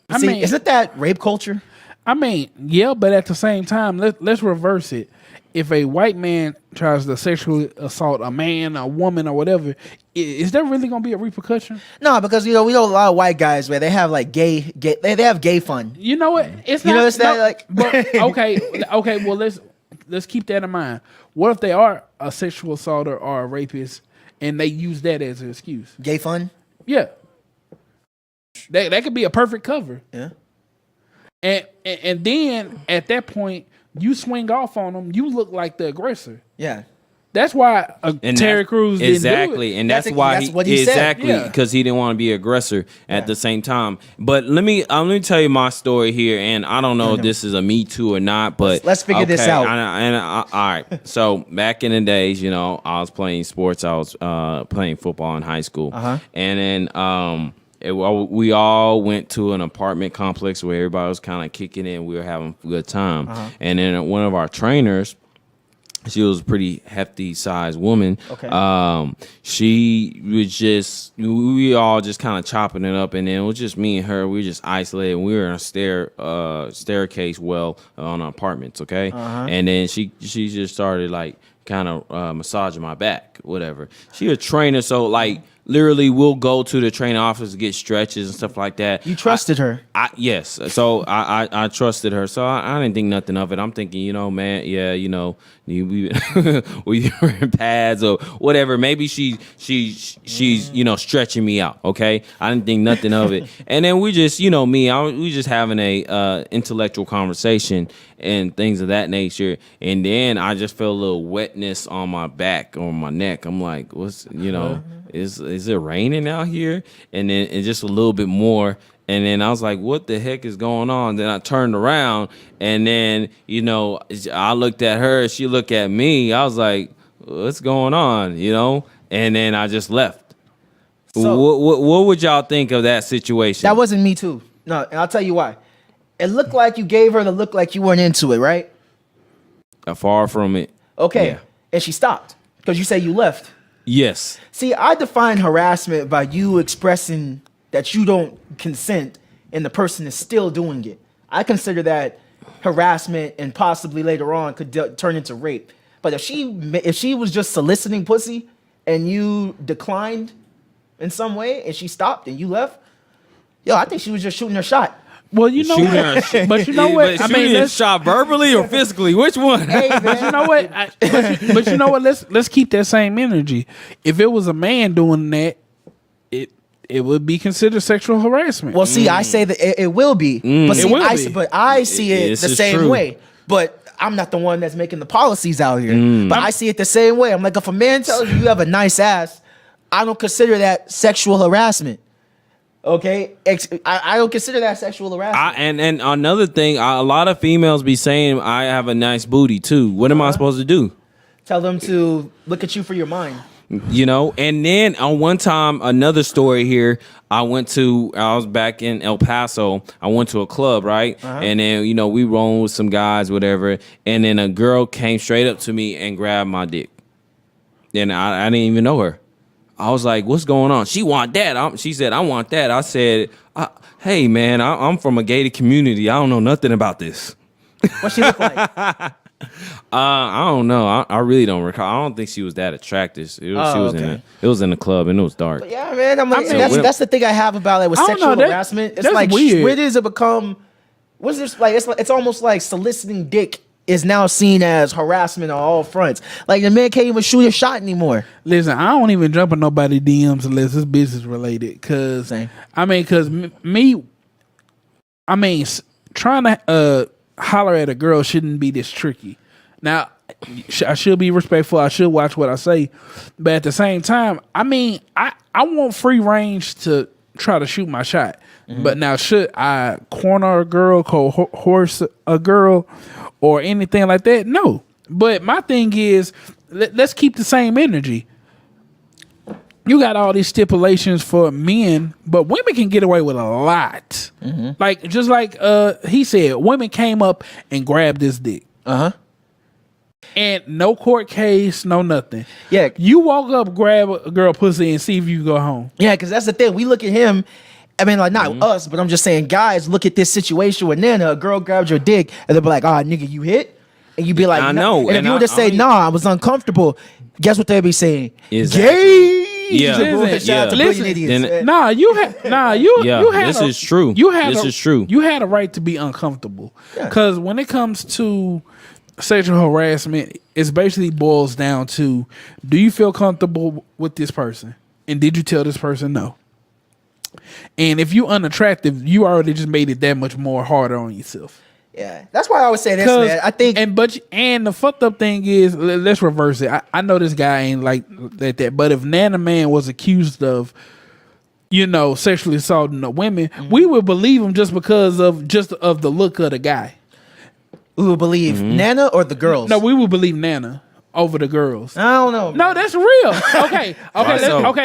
S3: I
S1: See,
S3: mean-
S1: isn't that rape culture?
S3: I mean, yeah, but at the same time, let's reverse it. If a white man tries to sexually assault a man, a woman, or whatever, is there really gonna be a repercussion?
S1: No, because we know a lot of white guys where they have like gay they have gay fun.
S3: You know what? It's
S1: You
S3: not.
S1: notice that, like-
S3: but, okay. Well, let's keep that in mind. What if they are a sexual assaulter or a rapist, and they use that as an excuse?
S1: Gay fun?
S3: Yeah, that could be a perfect cover.
S1: Yeah.
S3: And then at that point, you swing off on them. You look like the aggressor.
S1: Yeah.
S3: That's why Terry Crews didn't
S2: exactly,
S3: do it.
S2: and that's why
S1: what he said.
S2: exactly
S3: Yeah.
S2: because he didn't want to be aggressor at the same time. But let me tell you my story here, and I don't know if this is a Me Too or not, but
S1: Let's figure this out.
S2: All right, so back in the days, I was playing sports. I was playing football in high school, and then we all went to an apartment complex where everybody was kind of kicking in. We were having a good time, and then one of our trainers. She was a pretty hefty sized woman.
S1: Okay.
S2: She was we all just kind of chopping it up, and then it was just me and her. We were just isolated. And we were in a staircase on apartments. Okay. And then she just started like kind of massaging my back, whatever. She a trainer, so like literally we'll go to the training office to get stretches and stuff like that.
S1: You trusted her.
S2: Yes. So I trusted her. So I didn't think nothing of it. I'm thinking, man, yeah, we were in pads or whatever. Maybe she's stretching me out. Okay. I didn't think nothing of it. And then we just, we just having a intellectual conversation and things of that nature. And then I just felt a little wetness on my back or my neck. I'm like, what's, is it raining out here? And then and just a little bit more. And then I was like, what the heck is going on? Then I turned around and then, I looked at her. She looked at me. I was like, what's going on? And then I just left.
S1: So-
S2: what would y'all think of that situation?
S1: That wasn't Me Too. No, and I'll tell you why. It looked like you gave her the look like you weren't into it, right?
S2: Far from it.
S1: Okay.
S2: Yeah.
S1: And she stopped because you say you left.
S2: Yes.
S1: See, I define harassment by you expressing that you don't consent and the person is still doing it. I consider that harassment and possibly later on could turn into rape. But if she was just soliciting pussy and you declined in some way and she stopped and you left, I think she was just shooting her shot.
S3: Well, you know what? But you know what?
S2: Let's shot verbally or physically. Which one?
S1: Hey, man.
S3: But you know what? But you know what? Let's keep that same energy. If it was a man doing that, it would be considered sexual harassment.
S1: Well, see, I say that it will be, but see,
S3: It will be.
S1: but I see it
S2: This
S1: the
S2: is
S1: same
S2: true.
S1: way. But I'm not the one that's making the policies out here. But I see it the same way. I'm like, if a man tells you have a nice ass, I don't consider that sexual harassment. Okay, I don't consider that sexual harassment.
S2: And another thing, a lot of females be saying I have a nice booty too. What am I supposed to do?
S1: Tell them to look at you for your mind.
S2: And then on one time, another story here, I was back in El Paso. I went to a club, right? And then, we rolled with some guys, whatever. And then a girl came straight up to me and grabbed my dick. And I didn't even know her. I was like, what's going on? She want that. She said, I want that. I said, hey, man, I'm from a gated community. I don't know nothing about this.
S1: What she look like?
S2: I don't know. I really don't recall. I don't think she was that attractive. It was in the club and it was dark.
S1: But yeah, man.
S2: So
S1: that's the thing I have about it with
S3: I don't
S1: sexual
S3: know, that-
S1: harassment. It's
S3: that's
S1: like
S3: weird.
S1: where does it become? What's this like? It's almost like soliciting dick is now seen as harassment on all fronts. Like the man can't even shoot a shot anymore.
S3: Listen, I don't even jump in nobody DMs unless it's business related.
S1: Same.
S3: Trying to holler at a girl shouldn't be this tricky. Now, I should be respectful. I should watch what I say, but at the same time, I want free range to try to shoot my shot. But now, should I corner a girl, horse a girl, or anything like that? No. But my thing is, let's keep the same energy. You got all these stipulations for men, but women can get away with a lot. Like just like he said, women came up and grabbed this dick. And no court case, no nothing.
S1: Yeah.
S3: You walk up, grab a girl pussy, and see if you go home.
S1: Yeah, because that's the thing. We look at him, I mean, like, not us, but I'm just saying, guys, look at this situation with Nana. A girl grabs your dick, and they'll be like, nigga, you hit? And you'd be like,
S2: I know.
S1: And if you were to say, I was uncomfortable, guess what they'd be saying?
S2: Exactly.
S1: Gay!
S2: Yeah.
S1: Shout out to
S3: Listen,
S1: brilliant idiots.
S3: You had
S2: this is true. This is true.
S3: You had a right to be uncomfortable.
S1: Yeah.
S3: Because when it comes to sexual harassment, it basically boils down to, do you feel comfortable with this person? And did you tell this person no? And if you unattractive, you already just made it that much more harder on yourself.
S1: Yeah, that's why I always say this, man. I think,
S3: and the fucked up thing is, let's reverse it. I know this guy ain't like that, but if Nana Man was accused of, sexually assaulting a women, we would believe him just because of the look of the guy.
S1: we would believe Nana or the girls.
S3: No, we would believe Nana over the girls.
S1: I don't know.
S3: No, that's real. Okay,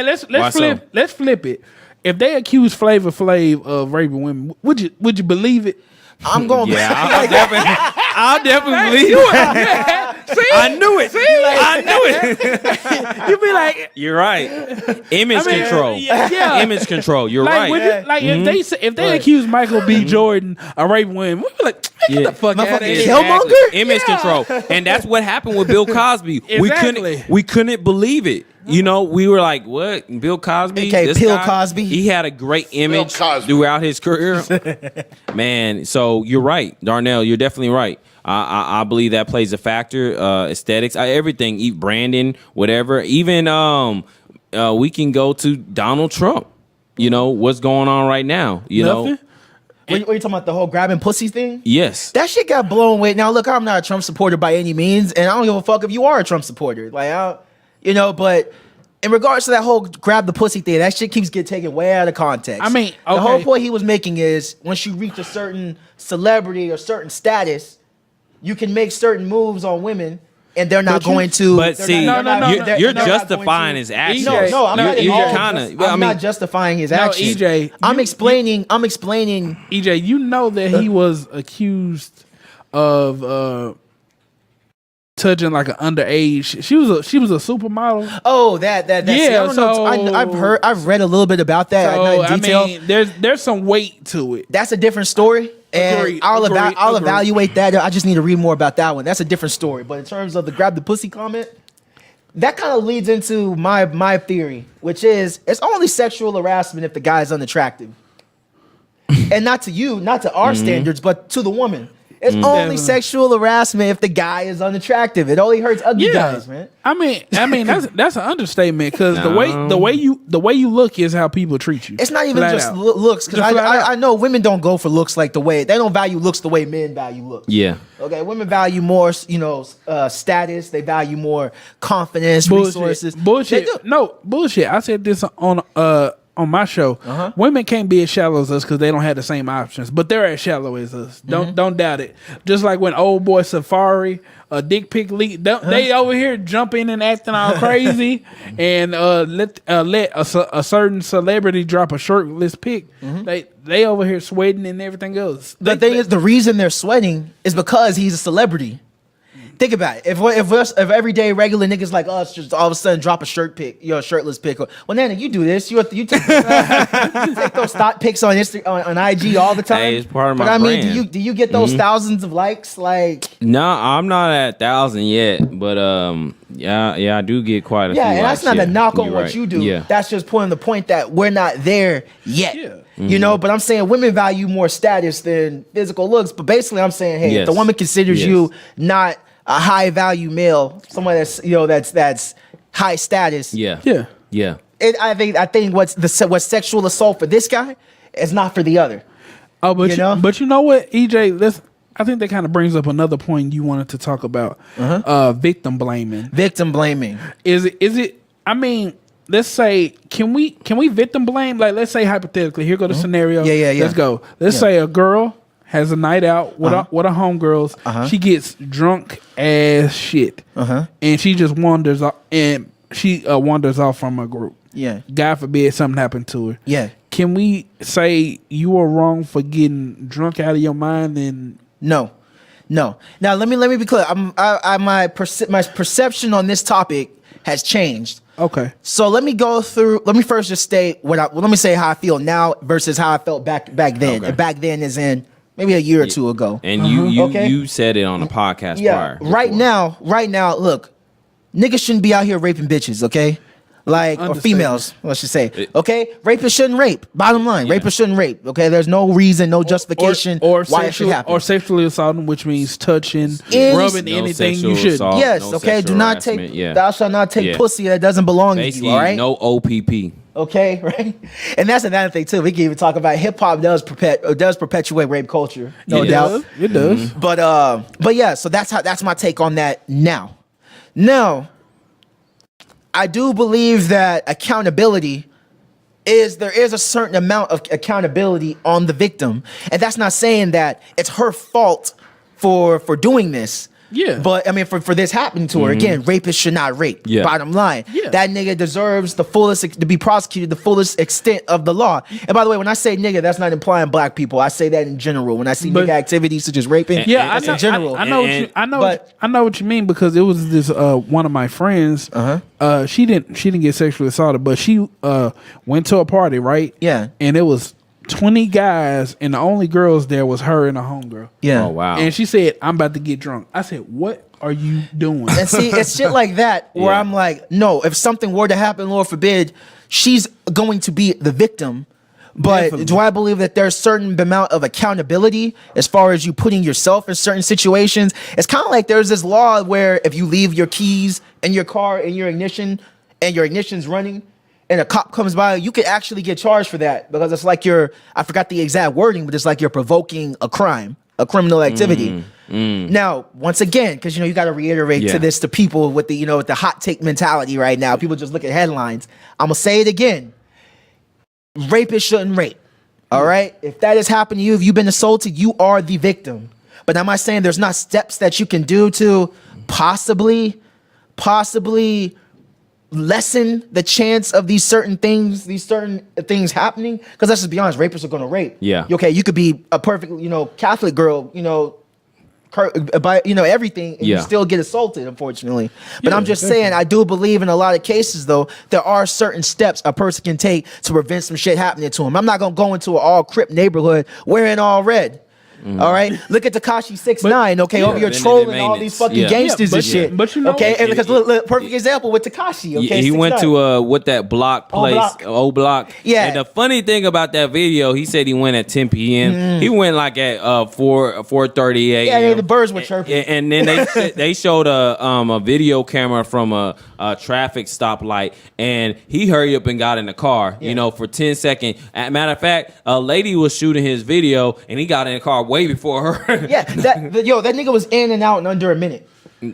S3: let's flip it. If they accuse Flavor Flav of raping women, would you believe it?
S1: I'm going.
S2: Yeah, I'll definitely believe it.
S3: See?
S2: I knew it. I knew it.
S3: You be like,
S2: You're right. Image control.
S3: yeah.
S2: Image control. You're
S3: like,
S2: right.
S3: if they accuse Michael B. Jordan of raping women, we'd be like, get the fuck out of here.
S1: Killmonger?
S2: Image control. And that's what happened with Bill Cosby.
S3: Exactly.
S2: We couldn't believe it. We were like, what? Bill Cosby?
S1: Okay,
S2: This
S1: Bill
S2: guy?
S1: Cosby.
S2: He had a great image throughout his career. Man, so you're right. Darnell, you're definitely right. I believe that plays a factor. Aesthetics, everything, branding, whatever. Even we can go to Donald Trump. What's going on right now?
S3: Nothing?
S1: What you talking about, the whole grabbing pussy thing?
S2: Yes.
S1: That shit got blown away. Now, look, I'm not a Trump supporter by any means, and I don't give a fuck if you are a Trump supporter. But in regards to that whole grab the pussy thing, that shit keeps getting taken way out of context.
S3: I mean,
S1: the whole point he was making is once you reach a certain celebrity or certain status, you can make certain moves on women, and they're not going to.
S2: But see, you're justifying his actions.
S1: No, I'm not.
S2: I'm
S1: not justifying his actions.
S3: EJ,
S1: I'm explaining.
S3: EJ, you know that he was accused of touching like an underage. She was a supermodel.
S1: Oh, that.
S3: Yeah,
S1: see, I don't know. I've read a little bit about that.
S3: So,
S1: Not in detail.
S3: I mean, there's some weight to it.
S1: That's a different story. And
S3: Agreed,
S1: I'll
S3: agreed.
S1: evaluate that. I just need to read more about that one. That's a different story. But in terms of the grab the pussy comment, that kind of leads into my theory, which is it's only sexual harassment if the guy's unattractive. And not to you, not to our standards, but to the woman. It's only sexual harassment if the guy is unattractive. It only hurts ugly guys, man.
S3: I mean that's an understatement because the way you look is how people treat you.
S1: It's not even
S3: Flat
S1: just
S3: out.
S1: looks, because I know women don't go for looks like they don't value looks the way men value looks.
S2: Yeah.
S1: Okay, women value more, status. They value more confidence, resources.
S3: Bullshit. No, bullshit. I said this on my show. Women can't be as shallow as us because they don't have the same options, but they're as shallow as us. Don't doubt it. Just like when old boy Safari, a dick pic leak, they over here jumping and acting all crazy, and let a certain celebrity drop a shirtless pic. They over here sweating and everything else.
S1: The thing is, the reason they're sweating is because he's a celebrity. Think about it. If everyday regular niggas like us just all of a sudden drop a shirtless pic. Well, Nana, you do this. You take those stock pics on on IG all the time.
S2: Hey, it's part of my
S1: But I mean,
S2: brand.
S1: do you get those thousands of likes? Like,
S2: No, I'm not at 1,000 yet, but I do get quite a few.
S1: and that's not a knock on
S2: You're
S1: what
S2: right.
S1: you do.
S2: Yeah.
S1: That's just pointing the point that we're not there yet.
S3: Yeah.
S1: But I'm saying women value more status than physical looks. But basically, I'm saying, hey, if the
S2: Yes.
S1: woman considers
S2: Yes.
S1: you not a high value male, someone that's high status.
S2: Yeah.
S3: Yeah.
S1: I think what's sexual assault for this guy is not for the other.
S3: Oh, but
S1: You know?
S3: but you know what, EJ? I think that kind of brings up another point you wanted to talk about. Victim blaming.
S1: Victim blaming.
S3: Is it? I mean, let's say, can we victim blame? Like, let's say hypothetically, here go the scenario.
S1: Yeah.
S3: Let's go. Let's say a girl has a night out with her homegirls. She gets drunk as shit, and she just wanders off, and she wanders off from a group.
S1: Yeah.
S3: God forbid something happened to her.
S1: Yeah.
S3: Can we say you are wrong for getting drunk out of your mind? And
S1: No. Now let me be clear. My perception on this topic has changed.
S3: Okay.
S1: So let me go through. Let me first just state let me say how I feel now versus how I felt back then.
S2: Okay.
S1: And back then is in maybe a year or two ago.
S2: And
S1: Okay.
S2: you said it on the podcast prior.
S1: Right now, look, niggas shouldn't be out here raping bitches, okay? Like, or females, let's just say, okay? Rapists shouldn't rape. Bottom line, rapists shouldn't rape, okay? There's no reason, no justification why it should happen.
S3: Or sexually assaulting, which means touching, rubbing anything you should.
S1: Yes, okay? Do not take, thou shalt not take pussy that doesn't belong to you, all right?
S2: No OPP.
S1: Okay, right? And that's another thing, too. We can even talk about hip-hop does perpetuate rape culture, no doubt.
S3: It does.
S1: But yeah, so that's my take on that now. Now, I do believe that there is a certain amount of accountability on the victim. And that's not saying that it's her fault for doing this.
S3: Yeah.
S1: But I mean, for this happening to her, again, rapists should not rape.
S2: Yeah.
S1: Bottom line.
S3: Yeah.
S1: That nigga deserves to be prosecuted the fullest extent of the law. And by the way, when I say nigga, that's not implying black people. I say that in general. When I see nigga activities such as raping, that's in general.
S3: I know what you mean, because it was this one of my friends. She didn't get sexually assaulted, but she went to a party, right?
S1: Yeah.
S3: And it was 20 guys, and the only girls there was her and a homegirl.
S1: Yeah.
S2: Oh, wow.
S3: And she said, "I'm about to get drunk." I said, "What are you doing?"
S1: And see, it's shit like that where I'm like, no, if something were to happen, Lord forbid, she's going to be the victim. But
S3: Definitely.
S1: do I believe that there's a certain amount of accountability as far as you putting yourself in certain situations? It's kind of like there's this law where if you leave your keys in your car in your ignition and your ignition's running, and a cop comes by, you could actually get charged for that, because it's like I forgot the exact wording, but it's like you're provoking a crime, a criminal activity. Now, once again, because you got to reiterate to people with with the hot take mentality right now. People just look at headlines. I'm gonna say it again. Rapists shouldn't rape. All right? If that has happened to you, if you've been assaulted, you are the victim. But am I saying there's not steps that you can do to possibly lessen the chance of these certain things happening? Because let's just be honest, rapists are going to rape.
S2: Yeah.
S1: Okay, you could be a perfect, Catholic girl, by everything, and you still get assaulted, unfortunately. But I'm just saying, I do believe in a lot of cases, though, there are certain steps a person can take to prevent some shit happening to him. I'm not gonna go into an all Crip neighborhood wearing all red. All right, look at Tekashi 6ix9ine. Okay, over here trolling all these fucking gangsters and shit.
S3: But
S1: okay, and because look, perfect example with Tekashi. Okay,
S2: he
S1: 6ix9ine.
S2: went to what that block place, O Block.
S1: Yeah.
S2: And the funny thing about that video, he said he went at 10 p.m. He went like at 4:30 a.m.
S1: Yeah, the birds were chirping.
S2: And then they showed a video camera from a traffic stoplight, and he hurried up and got in the car. For 10 seconds. Matter of fact, a lady was shooting his video, and he got in the car way before her.
S1: Yeah, that nigga was in and out in under a minute.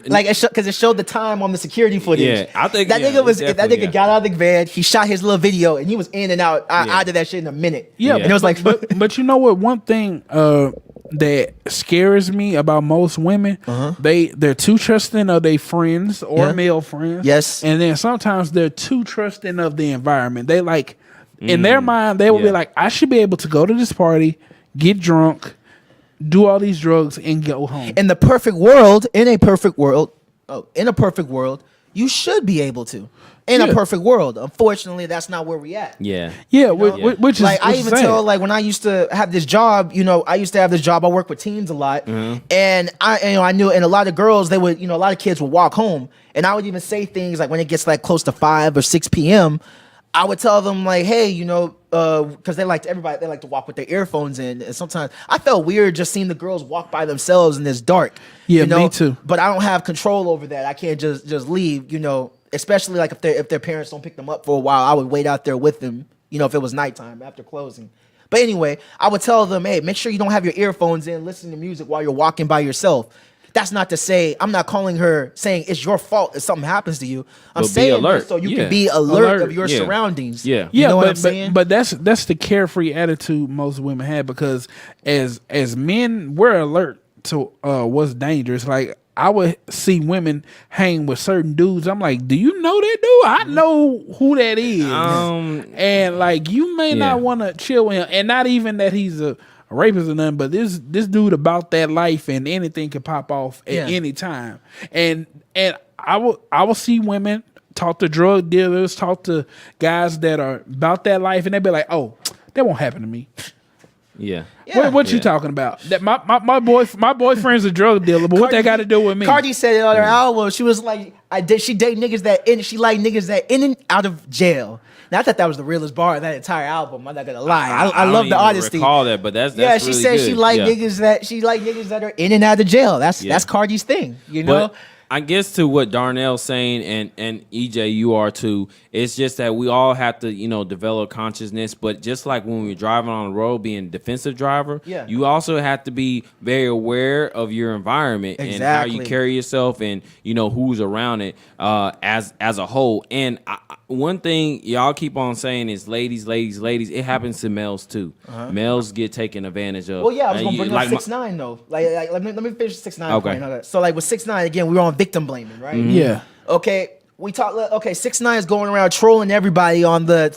S1: Like, because it showed the time on the security footage.
S2: Yeah, I think
S1: that nigga got out of the van, he shot his little video, and he was in and out of that shit in a minute.
S3: Yeah,
S1: and it was like,
S3: but you know what? One thing that scares me about most women, they're too trusting of their friends or male friends.
S1: Yes,
S3: and then sometimes they're too trusting of the environment. They like, in their mind, they will be like, I should be able to go to this party, get drunk, do all these drugs, and go home.
S1: In a perfect world, you should be able to. In a perfect world, unfortunately, that's not where we at.
S3: Which is
S1: like, I even tell, like, when I used to have this job, I work with teens a lot, and I knew, and a lot of girls, they would, a lot of kids would walk home, and I would even say things like when it gets like close to 5 or 6 p.m. I would tell them like, hey, because they like to walk with their earphones in, and sometimes I felt weird just seeing the girls walk by themselves in this dark.
S3: Yeah, me too.
S1: But I don't have control over that. I can't just leave. Especially like if their parents don't pick them up for a while, I would wait out there with them. If it was nighttime after closing. But anyway, I would tell them, hey, make sure you don't have your earphones in, listen to music while you're walking by yourself. That's not to say, I'm not calling her saying it's your fault if something happens to you. I'm saying alert, so you can be alert of your surroundings.
S3: Yeah,
S1: you know what I'm saying?
S3: But that's the carefree attitude most women have, because as men, we're alert to what's dangerous. Like, I would see women hang with certain dudes. I'm like, do you know that dude? I know who that is. And like, you may not want to chill with him, and not even that he's a rapist or nothing, but this dude about that life, and anything can pop off at any time. And I will see women talk to drug dealers, talk to guys that are about that life, and they be like, "Oh, that won't happen to me."
S2: Yeah.
S3: What you talking about? That my boyfriend's a drug dealer, but what that got to do with me?
S1: Cardi said it on her album. She was like, she date niggas that she like niggas that in and out of jail. Now I thought that was the realest bar of that entire album. I'm not gonna lie. I love the honesty.
S2: Recall that, but that's
S1: yeah. She
S2: really
S1: said
S2: good.
S1: she like niggas that are in and out of jail. That's Cardi's thing. You know.
S2: But I guess to what Darnell's saying and EJ, you are too. It's just that we all have to, develop consciousness. But just like when we're driving on the road, being a defensive driver, you also have to be very aware of your environment and how you carry yourself and who's around it as a whole. And one thing y'all keep on saying is ladies. It happens to males too. Males get taken advantage of.
S1: Well, yeah, I was gonna bring up 6ix9ine though. Like let me finish 6ix9ine point. Okay. So like with 6ix9ine again, we were on victim blaming, right?
S3: Mm-hmm. Yeah.
S1: Okay. We talk. Okay, 6ix9ine is going around trolling everybody on the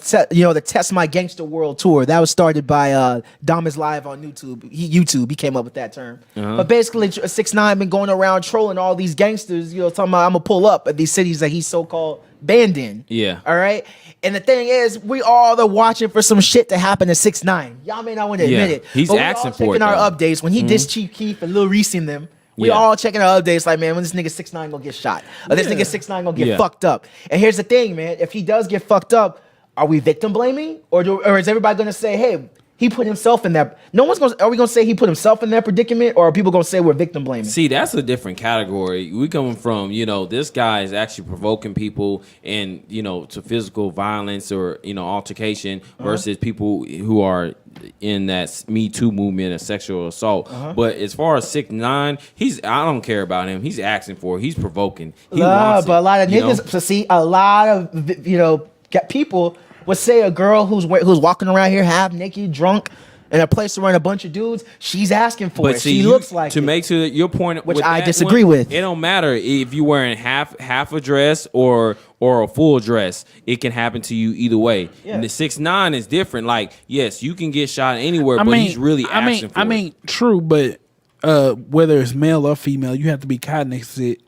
S1: Test My Gangster World tour. That was started by Dom is Live on YouTube. He came up with that term. But basically, 6ix9ine been going around trolling all these gangsters. Talking about I'm gonna pull up at these cities that he's so called banned in.
S2: Yeah.
S1: All right. And the thing is, we all are watching for some shit to happen to 6ix9ine. Y'all may not want to admit it.
S2: He's
S1: but
S2: asking for it.
S1: Checking our updates when he dissed Chief Keef and Lil Reese and them. We all checking our updates like, man, when this nigga 6ix9ine gonna get shot? Or this nigga 6ix9ine gonna get fucked up? And here's the thing, man. If he does get fucked up, are we victim blaming? Or is everybody gonna say, hey, he put himself in that? Are we gonna say he put himself in that predicament? Or are people gonna say we're victim blaming?
S2: See, that's a different category. We coming from, this guy is actually provoking people and, to physical violence or, altercation versus people who are in that Me Too movement of sexual assault. But as far as 6ix9ine, I don't care about him. He's asking for it. He's provoking. He wants
S1: but
S2: it,
S1: a lot of niggas, so see, a lot of people would say a girl who's walking around here half naked, drunk, in a place around a bunch of dudes, she's asking for it.
S2: See,
S1: she looks like
S2: to
S1: it.
S2: make to your point,
S1: which
S2: with
S1: I
S2: that
S1: disagree with.
S2: It don't matter if you're wearing half a dress or a full dress. It can happen to you either way.
S1: Yeah.
S2: And the 6ix9ine is different. Like, yes, you can get shot anywhere, but he's really asking for it.
S3: True, but whether it's male or female, you have to be cognizant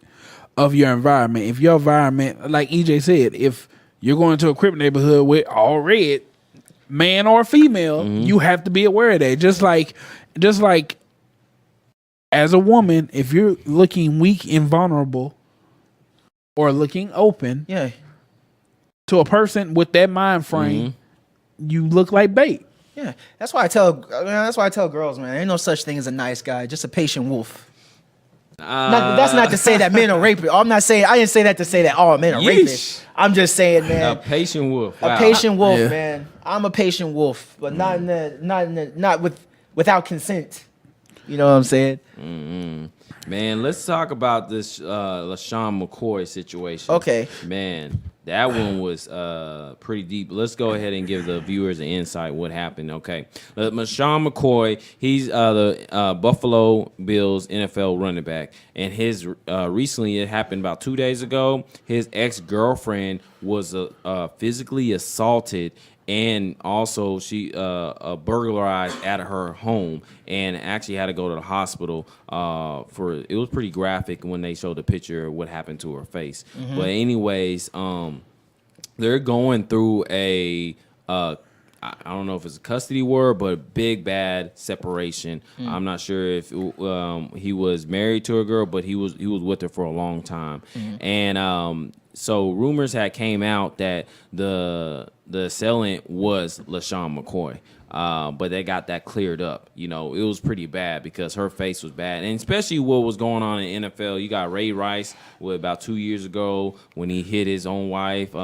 S3: of your environment. If your environment, like EJ said, if you're going to a Crip neighborhood with all red, man or female, you have to be aware of that. Just like as a woman, if you're looking weak and vulnerable or looking open to a person with that mind frame, you look like bait.
S1: Yeah, that's why I tell girls, man, ain't no such thing as a nice guy, just a patient wolf. That's not to say that men are rapists. I didn't say that to say that all men are rapists. I'm just saying, man,
S2: a patient wolf. Wow.
S1: A patient wolf, man. I'm a patient wolf, but not without consent. You know what I'm saying?
S2: Man, let's talk about this LaShawn McCoy situation.
S1: Okay.
S2: Man, that one was pretty deep. Let's go ahead and give the viewers an insight what happened. Okay. LaShawn McCoy, he's the Buffalo Bills NFL running back. And his recently, it happened about 2 days ago, his ex-girlfriend was physically assaulted, and also she burglarized at her home and actually had to go to the hospital it was pretty graphic when they showed the picture of what happened to her face. But anyways, they're going through I don't know if it's a custody war, but big bad separation. I'm not sure if he was married to a girl, but he was with her for a long time. And so rumors had came out that the assailant was LaShawn McCoy. But they got that cleared up. It was pretty bad because her face was bad. And especially what was going on in NFL. You got Ray Rice about 2 years ago when he hit his own wife.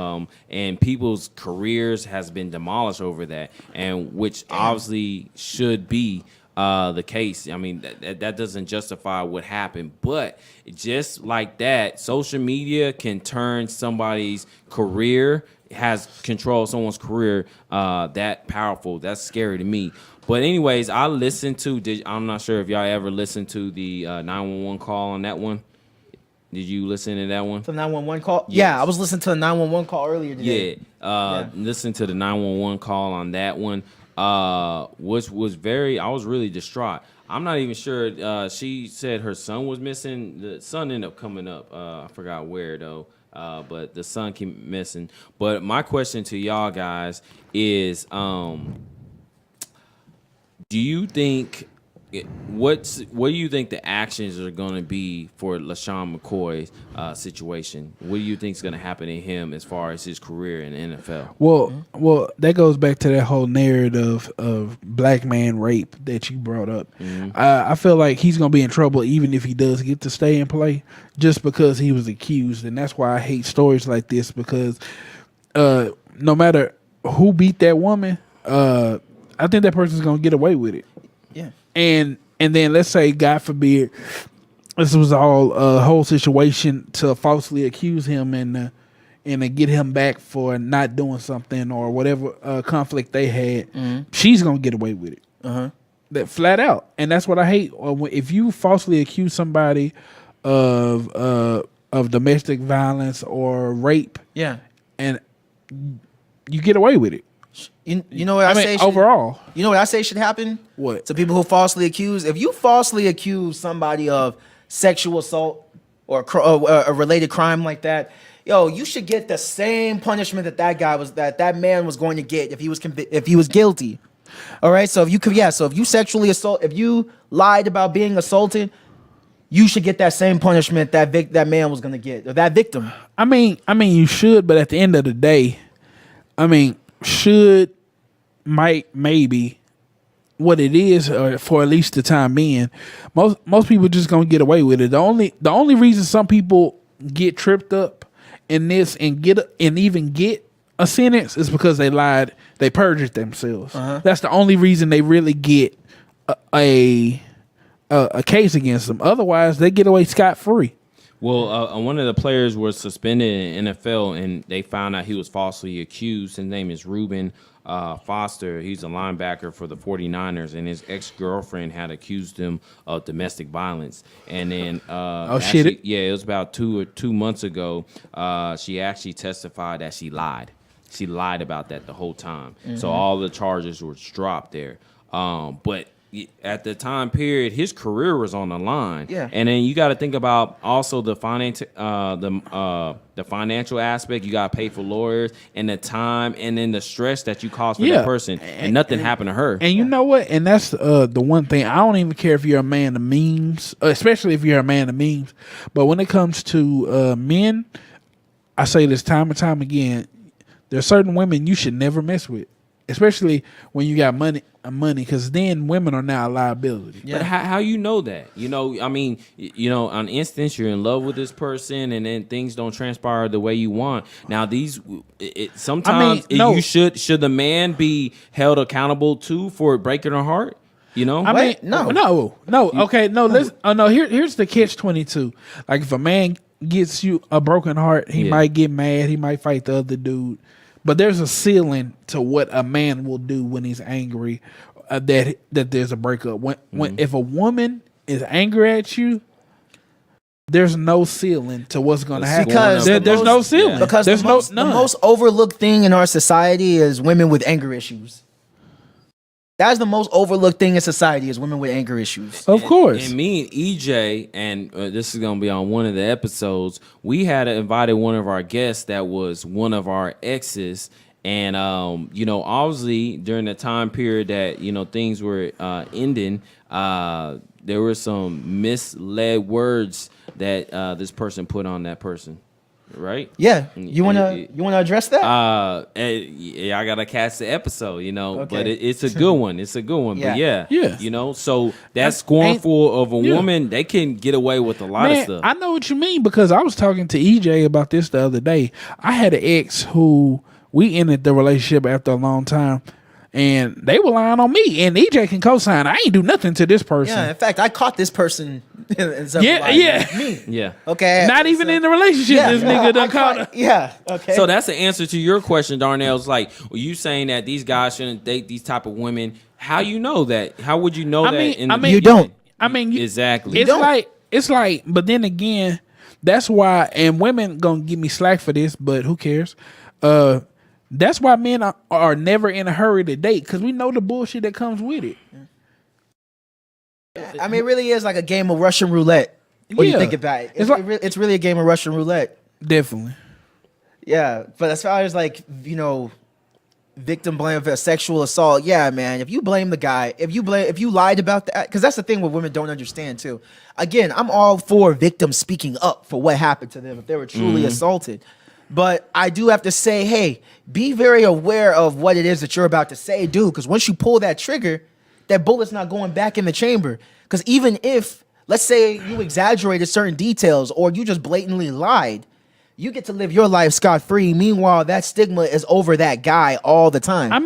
S2: And people's careers has been demolished over that, and which obviously should be the case. I mean, that doesn't justify what happened. But just like that, social media can turn somebody's career, has control of someone's career that powerful. That's scary to me. But anyways, I listened to, I'm not sure if y'all ever listened to the 911 call on that one. Did you listen to that one?
S1: The 911 call?
S2: Yes.
S1: Yeah, I was listening to the 911 call earlier today.
S2: Listen to the 911 call on that one, which was I was really distraught. I'm not even sure. She said her son was missing. The son ended up coming up. I forgot where, though. but the sun keep missing. But my question to y'all guys is, do you think what do you think the actions are going to be for LaShawn McCoy's situation? What do you think is going to happen to him as far as his career in the NFL?
S3: Well, that goes back to that whole narrative of black man rape that you brought up. I feel like he's going to be in trouble even if he does get to stay and play, just because he was accused, and that's why I hate stories like this, because no matter who beat that woman, I think that person's going to get away with it.
S1: Yeah.
S3: And then let's say, God forbid, this was all a whole situation to falsely accuse him and to get him back for not doing something or whatever conflict they had. She's gonna get away with it. That flat out, and that's what I hate. If you falsely accuse somebody of domestic violence or rape, and you get away with it.
S1: You know what I say?
S3: Overall,
S1: you know what I say should happen?
S3: What?
S1: To people who falsely accuse, if you falsely accuse somebody of sexual assault or a related crime like that, yo, you should get the same punishment that man was going to get if he was guilty. All right. So if you sexually assault, if you lied about being assaulted, you should get that same punishment that man was going to get, or that victim.
S3: I mean, you should, but at the end of the day, maybe what it is, for at least the time being, most people just gonna get away with it. The only reason some people get tripped up in this and even get a sentence is because they lied, they perjured themselves. That's the only reason they really get a case against them. Otherwise, they get away scot-free.
S2: Well, one of the players was suspended in NFL, and they found out he was falsely accused. His name is Reuben Foster. He's a linebacker for the 49ers, and his ex-girlfriend had accused him of domestic violence. And then, it was about 2 months ago. She actually testified that she lied. She lied about that the whole time. So all the charges were dropped there. But at the time period, his career was on the line. And then you got to think about also the financial aspect. You got to pay for lawyers and the time, and then the stress that you cause for that person, and nothing happened to her.
S3: And you know what? And that's the one thing. I don't even care if you're a man of memes, especially if you're a man of memes. But when it comes to men, I say this time and time again, there are certain women you should never mess with, especially when you got money, because then women are now a liability.
S2: But how you know that? On instance, you're in love with this person, and then things don't transpire the way you want. Now, sometimes should the man be held accountable too for breaking her heart?
S3: No. Okay, no. Here's the catch-22. Like, if a man gets you a broken heart, he might get mad, he might fight the other dude. But there's a ceiling to what a man will do when he's angry, that there's a breakup. When if a woman is angry at you, there's no ceiling to what's going to happen.
S1: Because
S3: there's no ceiling.
S1: Because the most overlooked thing in our society is women with anger issues. That's the most overlooked thing in society, is women with anger issues.
S3: Of course.
S2: And me and EJ, and this is going to be on one of the episodes, we had invited one of our guests that was one of our exes. And, obviously during the time period that, things were ending, there were some misled words that this person put on that person. Right?
S1: Yeah. You wanna address that?
S2: I gotta catch the episode, okay. But it's a good one. It's a good one.
S1: Yeah.
S2: But so that's scornful of a woman. They can get away with a lot of stuff.
S3: I know what you mean, because I was talking to EJ about this the other day. I had an ex who we ended the relationship after a long time, and they were lying on me. And EJ can co-sign. I ain't do nothing to this person.
S1: Yeah, in fact, I caught this person.
S3: Me.
S2: Yeah.
S1: Okay.
S3: Not even in the relationship. This nigga done caught her.
S1: Yeah. Okay.
S2: So that's the answer to your question, Darnell. It's like, you saying that these guys shouldn't date these type of women. How you know that? How would you know that?
S1: You don't.
S2: Exactly.
S3: It's like, but then again, that's why, and women gonna give me slack for this, but who cares? That's why men are never in a hurry to date, because we know the bullshit that comes with it.
S1: It really is like a game of Russian roulette. When you think about it, it's really a game of Russian roulette.
S3: Definitely.
S1: Yeah, but as far as like, victim blame for sexual assault, yeah, man. If you blame the guy, if you lied about that, because that's the thing what women don't understand too. Again, I'm all for victims speaking up for what happened to them if they were truly assaulted. But I do have to say, hey, be very aware of what it is that you're about to say, dude. Because once you pull that trigger, that bullet's not going back in the chamber. Because even if, let's say, you exaggerated certain details or you just blatantly lied, you get to live your life scot-free. Meanwhile, that stigma is over that guy all the time.
S3: I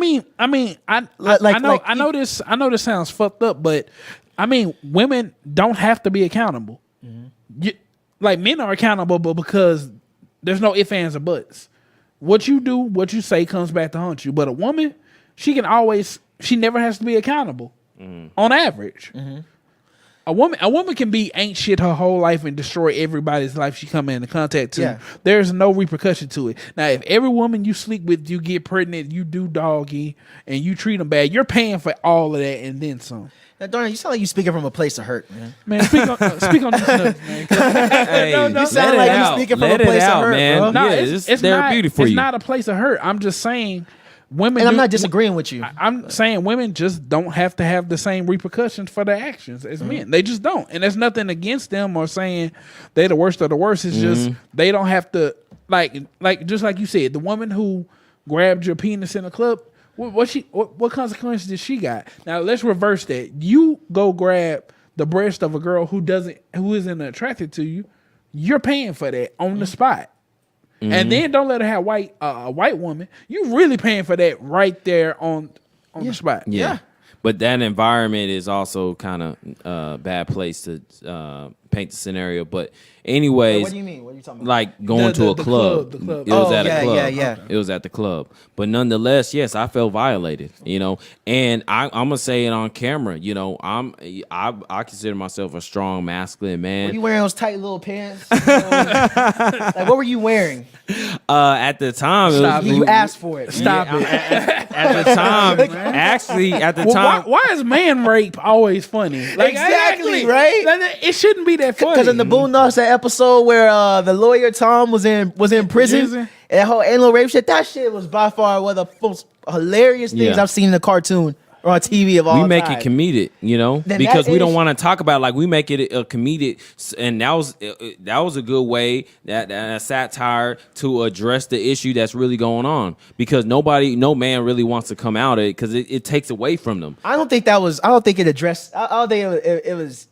S3: know this sounds fucked up, but I mean, women don't have to be accountable. Like men are accountable, but because there's no ifs, ands, or buts. What you do, what you say comes back to haunt you. But a woman, she never has to be accountable on average. A woman can be ain't shit her whole life and destroy everybody's life she come into contact to. Yeah. There's no repercussion to it. Now, if every woman you sleep with, you get pregnant, you do doggy, and you treat them bad, you're paying for all of that and then some.
S1: Now, Darnell, you sound like you speaking from a place of hurt, man.
S3: Man, speak on these nuts, man.
S2: Hey,
S1: you sound like you speaking from a place of hurt,
S2: man.
S1: bro.
S3: No,
S2: Yeah,
S3: it's
S2: therapeutic for you.
S3: It's not a place of hurt. I'm just saying women.
S1: And I'm not disagreeing with you.
S3: I'm saying women just don't have to have the same repercussions for their actions as men. They just don't. And there's nothing against them or saying they're the worst of the worst. It's just they don't have to, like just like you said, the woman who grabbed your penis in a club, what consequences did she got? Now let's reverse that. You go grab the breast of a girl who isn't attracted to you. You're paying for that on the spot. And then don't let her have a white woman. You really paying for that right there on the spot.
S2: Yeah. But that environment is also kind of a bad place to paint the scenario. But anyways,
S1: what do you mean? What are you talking about?
S2: Like going to a club.
S3: The club.
S2: It was at a club.
S1: Yeah.
S2: It was at the club. But nonetheless, yes, I felt violated. And I'm gonna say it on camera. I consider myself a strong masculine man.
S1: Were you wearing those tight little pants? Like, what were you wearing?
S2: At the time,
S1: You asked for it.
S3: Stop it.
S2: At the time, actually, at the time.
S3: Why is man rape always funny? Like,
S1: Exactly, right?
S3: It shouldn't be that funny.
S1: Because in the Boondocks, that episode where the lawyer Tom was in prison, and that whole anal rape shit, that shit was by far one of the most hilarious things I've seen in a cartoon or on TV of all time.
S2: We make it comedic, because we don't want to talk about it. Like, we make it a comedic, and that was a good way, that satire to address the issue that's really going on, because no man really wants to come out of it because it takes away from them.
S1: I don't think it addressed. I don't think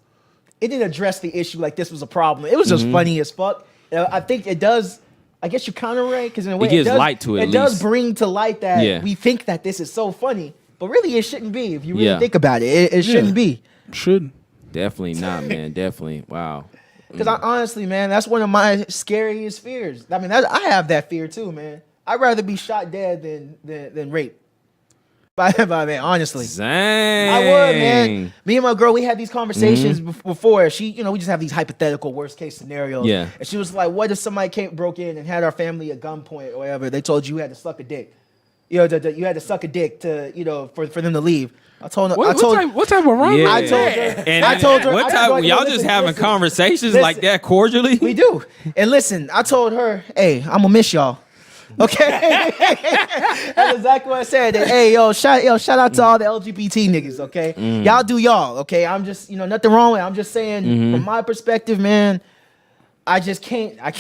S1: it didn't address the issue like this was a problem. It was just funny as fuck. I think it does. I guess you're kind of right, because in a way
S2: it gives light to it.
S1: It does bring to light that we think that this is so funny. But really, it shouldn't be. If you really think about it, it shouldn't be.
S3: Shouldn't.
S2: Definitely not, man. Definitely. Wow.
S1: Because honestly, man, that's one of my scariest fears. I mean, I have that fear too, man. I'd rather be shot dead than raped. By man, honestly.
S2: Dang.
S1: I would, man. Me and my girl, we had these conversations before. She, we just have these hypothetical worst case scenarios.
S2: Yeah.
S1: And she was like, "What if somebody broke in and had our family at gunpoint or whatever? They told you had to suck a dick." You had to suck a dick to, for them to leave. I told her.
S3: What type of wrong?
S2: Yeah.
S1: I told her.
S2: What type? Y'all just having conversations like that cordially?
S1: We do. And listen, I told her, "Hey, I'm gonna miss y'all." Okay, that's exactly what I said. And, hey, shout out to all the LGBT niggas. Okay, y'all do y'all. Okay, I'm just nothing wrong with it. I'm just saying from my perspective, man. I just can't. I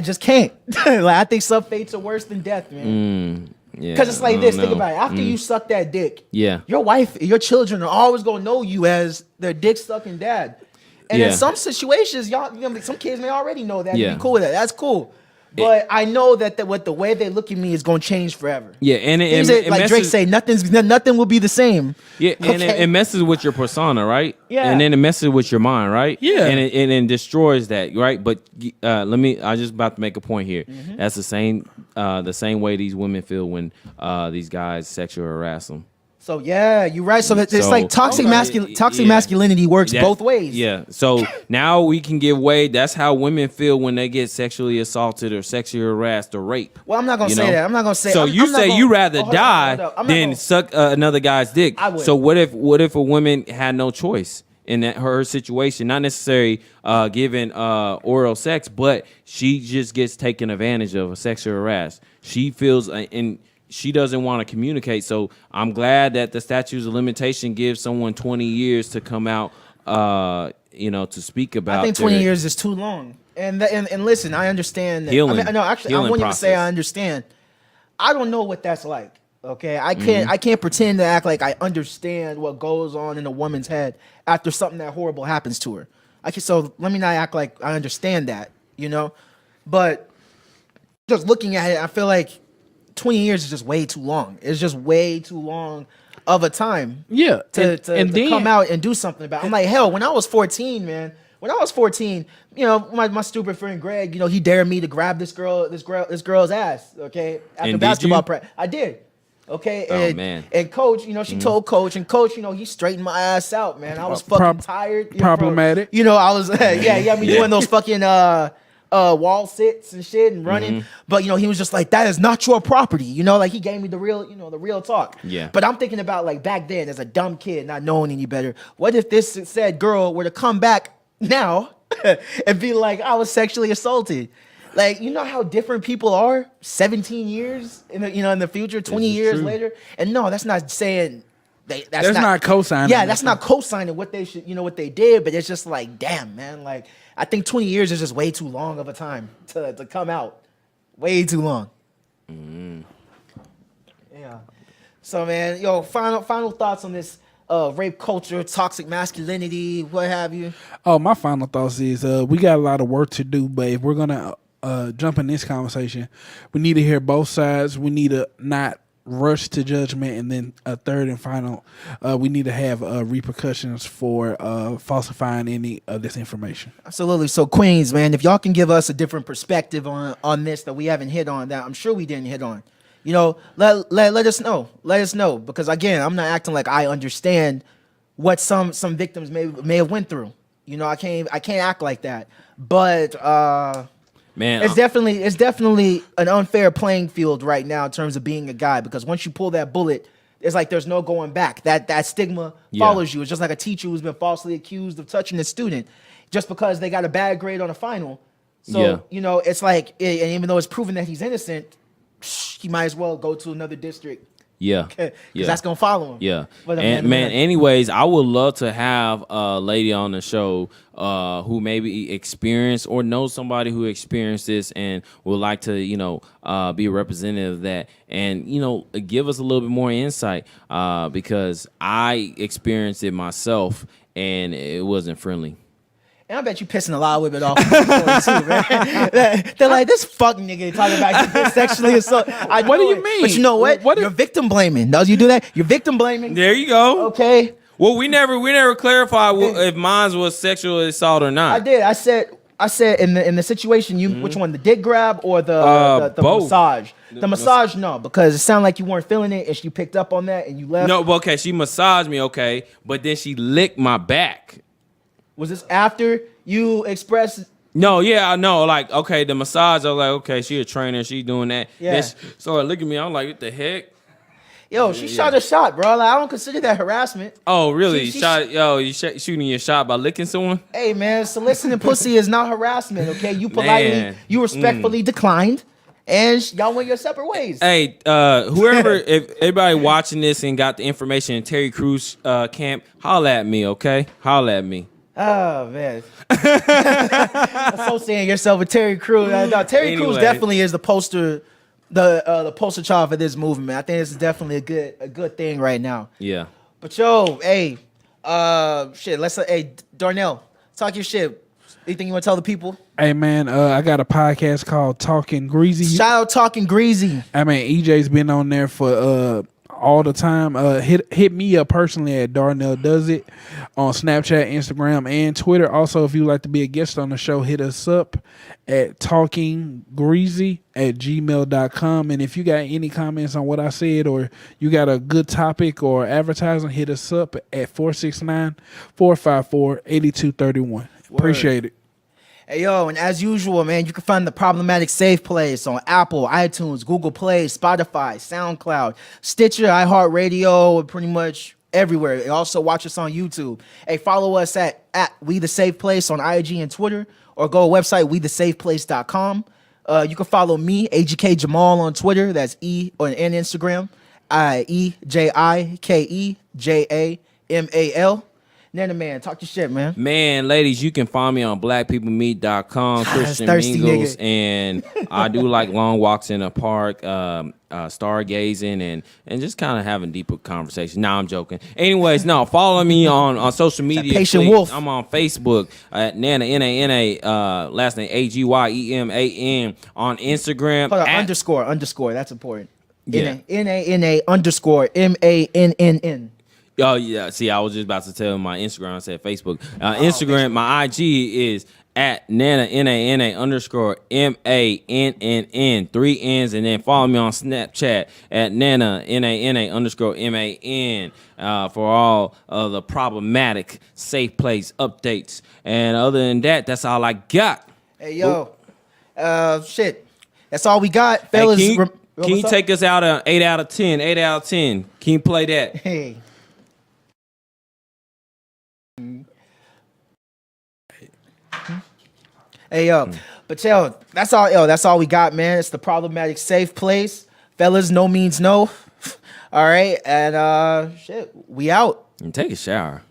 S1: just can't. Like, I think some fates are worse than death, man. Because it's like this. Think about it. After you suck that dick, your wife, your children are always gonna know you as their dick sucking dad. And in some situations, some kids may already know that. And be cool with that. That's cool. But I know that what the way they look at me is going to change forever.
S2: Yeah, and
S1: like Drake say, nothing will be the same.
S2: Yeah, and it messes with your persona, right?
S1: Yeah,
S2: and then it messes with your mind, right?
S3: Yeah,
S2: and it destroys that, right? But I just about to make a point here. That's the same way these women feel when these guys sexually harass them.
S1: So yeah, you're right. So it's like toxic masculinity works both ways.
S2: Yeah. So now we can give way. That's how women feel when they get sexually assaulted or sexually harassed or raped.
S1: Well, I'm not gonna say that. I'm not gonna say.
S2: So you rather die
S1: than
S2: suck another guy's dick.
S1: I would.
S2: So what if a woman had no choice in her situation, not necessarily giving oral sex, but she just gets taken advantage of, a sexual harassed. She feels and she doesn't want to communicate. So I'm glad that the statute of limitation gives someone 20 years to come out, to speak about.
S1: I think 20 years is too long. And listen, I understand that.
S2: Healing.
S1: I won't even say I understand. I don't know what that's like. Okay, I can't pretend to act like I understand what goes on in a woman's head after something that horrible happens to her. So let me not act like I understand that, But just looking at it, I feel like 20 years is just way too long. It's just way too long of a time.
S3: Yeah,
S1: to
S3: then
S1: come out and do something about it. I'm like, hell, when I was 14, man. When I was 14, my stupid friend Greg, he dared me to grab this girl's ass. Okay, after basketball practice, I did. Okay, and coach, she told coach, and coach, he straightened my ass out, man. I was fucking tired.
S3: Problematic.
S1: I was, he had me doing those fucking wall sits and shit and running. But he was just like, that is not your property. Like he gave me the real talk.
S2: Yeah.
S1: But I'm thinking about like back then as a dumb kid, not knowing any better. What if this said girl were to come back now and be like, I was sexually assaulted? Like, how different people are 17 years in the future, 20 years later. And no, that's not saying that's
S3: not co-signing.
S1: Yeah, that's not co-signing what they should, what they did. But it's just like, damn, man. Like, I think 20 years is just way too long of a time to come out. Way too long. Yeah. So, man, final thoughts on this rape culture, toxic masculinity, what have you?
S3: Oh, my final thoughts is we got a lot of work to do, but if we're gonna jump in this conversation, we need to hear both sides. We need to not rush to judgment, and then a third and final, we need to have repercussions for falsifying any of this information.
S1: Absolutely. So Queens, man, if y'all can give us a different perspective on this that we haven't hit on, that I'm sure we didn't hit on, let us know. Let us know, because again, I'm not acting like I understand what some victims may have went through. I can't act like that. But
S2: man,
S1: it's definitely an unfair playing field right now in terms of being a guy, because once you pull that bullet, it's like there's no going back. That stigma follows you. It's just like a teacher who's been falsely accused of touching a student just because they got a bad grade on a final. So it's like, and even though it's proven that he's innocent, he might as well go to another district.
S2: Yeah,
S1: because that's gonna follow him.
S2: Yeah, and man, anyways, I would love to have a lady on the show who maybe experienced or knows somebody who experienced this and would like to, be a representative of that, and give us a little bit more insight because I experienced it myself and it wasn't friendly.
S1: And I bet you pissing a lot of women off too, man. They're like, this fuck nigga talking about getting sexually assaulted.
S3: What do you mean?
S1: But you know what? You're victim blaming. Does you do that? You're victim blaming.
S2: There you go.
S1: Okay.
S2: Well, we never clarified if mine was sexual assault or not.
S1: I did. I said in the situation, which one, the dick grab or the massage? The massage, no, because it sounded like you weren't feeling it, and she picked up on that, and you left.
S2: No, but okay, she massaged me, okay, but then she licked my back.
S1: Was this after you expressed?
S2: No, yeah, I know. Like, okay, the massage, I was like, okay, she a trainer, she doing that.
S1: Yeah.
S2: Then she started looking at me, I'm like, what the heck?
S1: Yo, she shot a shot, bro. Like, I don't consider that harassment.
S2: Oh, really? You shooting your shot by licking someone?
S1: Hey, man, soliciting pussy is not harassment, okay? You politely, you respectfully declined, and y'all went your separate ways.
S2: Hey, whoever, if everybody watching this and got the information in Terry Crews camp, holla at me, okay? Holla at me.
S1: Oh, man. Associating yourself with Terry Crews. Terry Crews definitely is the poster child for this movement, man. I think this is definitely a good thing right now.
S2: Yeah.
S1: But hey, Darnell, talk your shit. Anything you want to tell the people?
S3: Hey, man, I got a podcast called Talkin Greasy.
S1: Shout out Talkin Greasy.
S3: I mean, EJ's been on there for all the time. Hit me up personally at Darnell Does It on Snapchat, Instagram, and Twitter. Also, if you'd like to be a guest on the show, hit us up at talkinggreasy@gmail.com. And if you got any comments on what I said, or you got a good topic or advertising, hit us up at 469-454-8231. Appreciate it.
S1: Hey, yo, and as usual, man, you can find the Problematic Safe Place on Apple, iTunes, Google Play, Spotify, SoundCloud, Stitcher, iHeart Radio, pretty much everywhere. And also watch us on YouTube. Hey, follow us at We The Safe Place on IG and Twitter, or go to website wethesafeplace.com. You can follow me, Ejike Jamal, on Twitter. That's and Instagram, EJikeJamal. Nana, man, talk your shit, man.
S2: Man, ladies, you can find me on blackpeoplemeet.com, Christian
S1: thirsty
S2: Mingles,
S1: nigga.
S2: and I do like long walks in the park, stargazing, and just kind of having deeper conversations. Nah, I'm joking. Anyways, no, follow me on social media.
S1: Patient
S2: please.
S1: Wolf.
S2: I'm on Facebook at Nana, Nana, last name Agyeman. On Instagram.
S1: Hold on, underscore. That's important.
S2: Yeah.
S1: Nana underscore MANNN.
S2: Oh yeah, see, I was just about to tell my Instagram. I said Facebook. Instagram, my IG is at Nana Nana underscore MANNN, 3 N's, and then follow me on Snapchat at Nana Nana underscore MAN for all of the problematic safe place updates. And other than that, that's all I got.
S1: Hey yo, shit. That's all we got, fellas.
S2: Hey, can you take us out an 8 out of 10? 8 out of 10. Can you play that?
S1: Hey. Hey yo, but yo, that's all we got, man. It's the problematic safe place, fellas. No means no. All right, and shit, we out.
S2: And take a shower.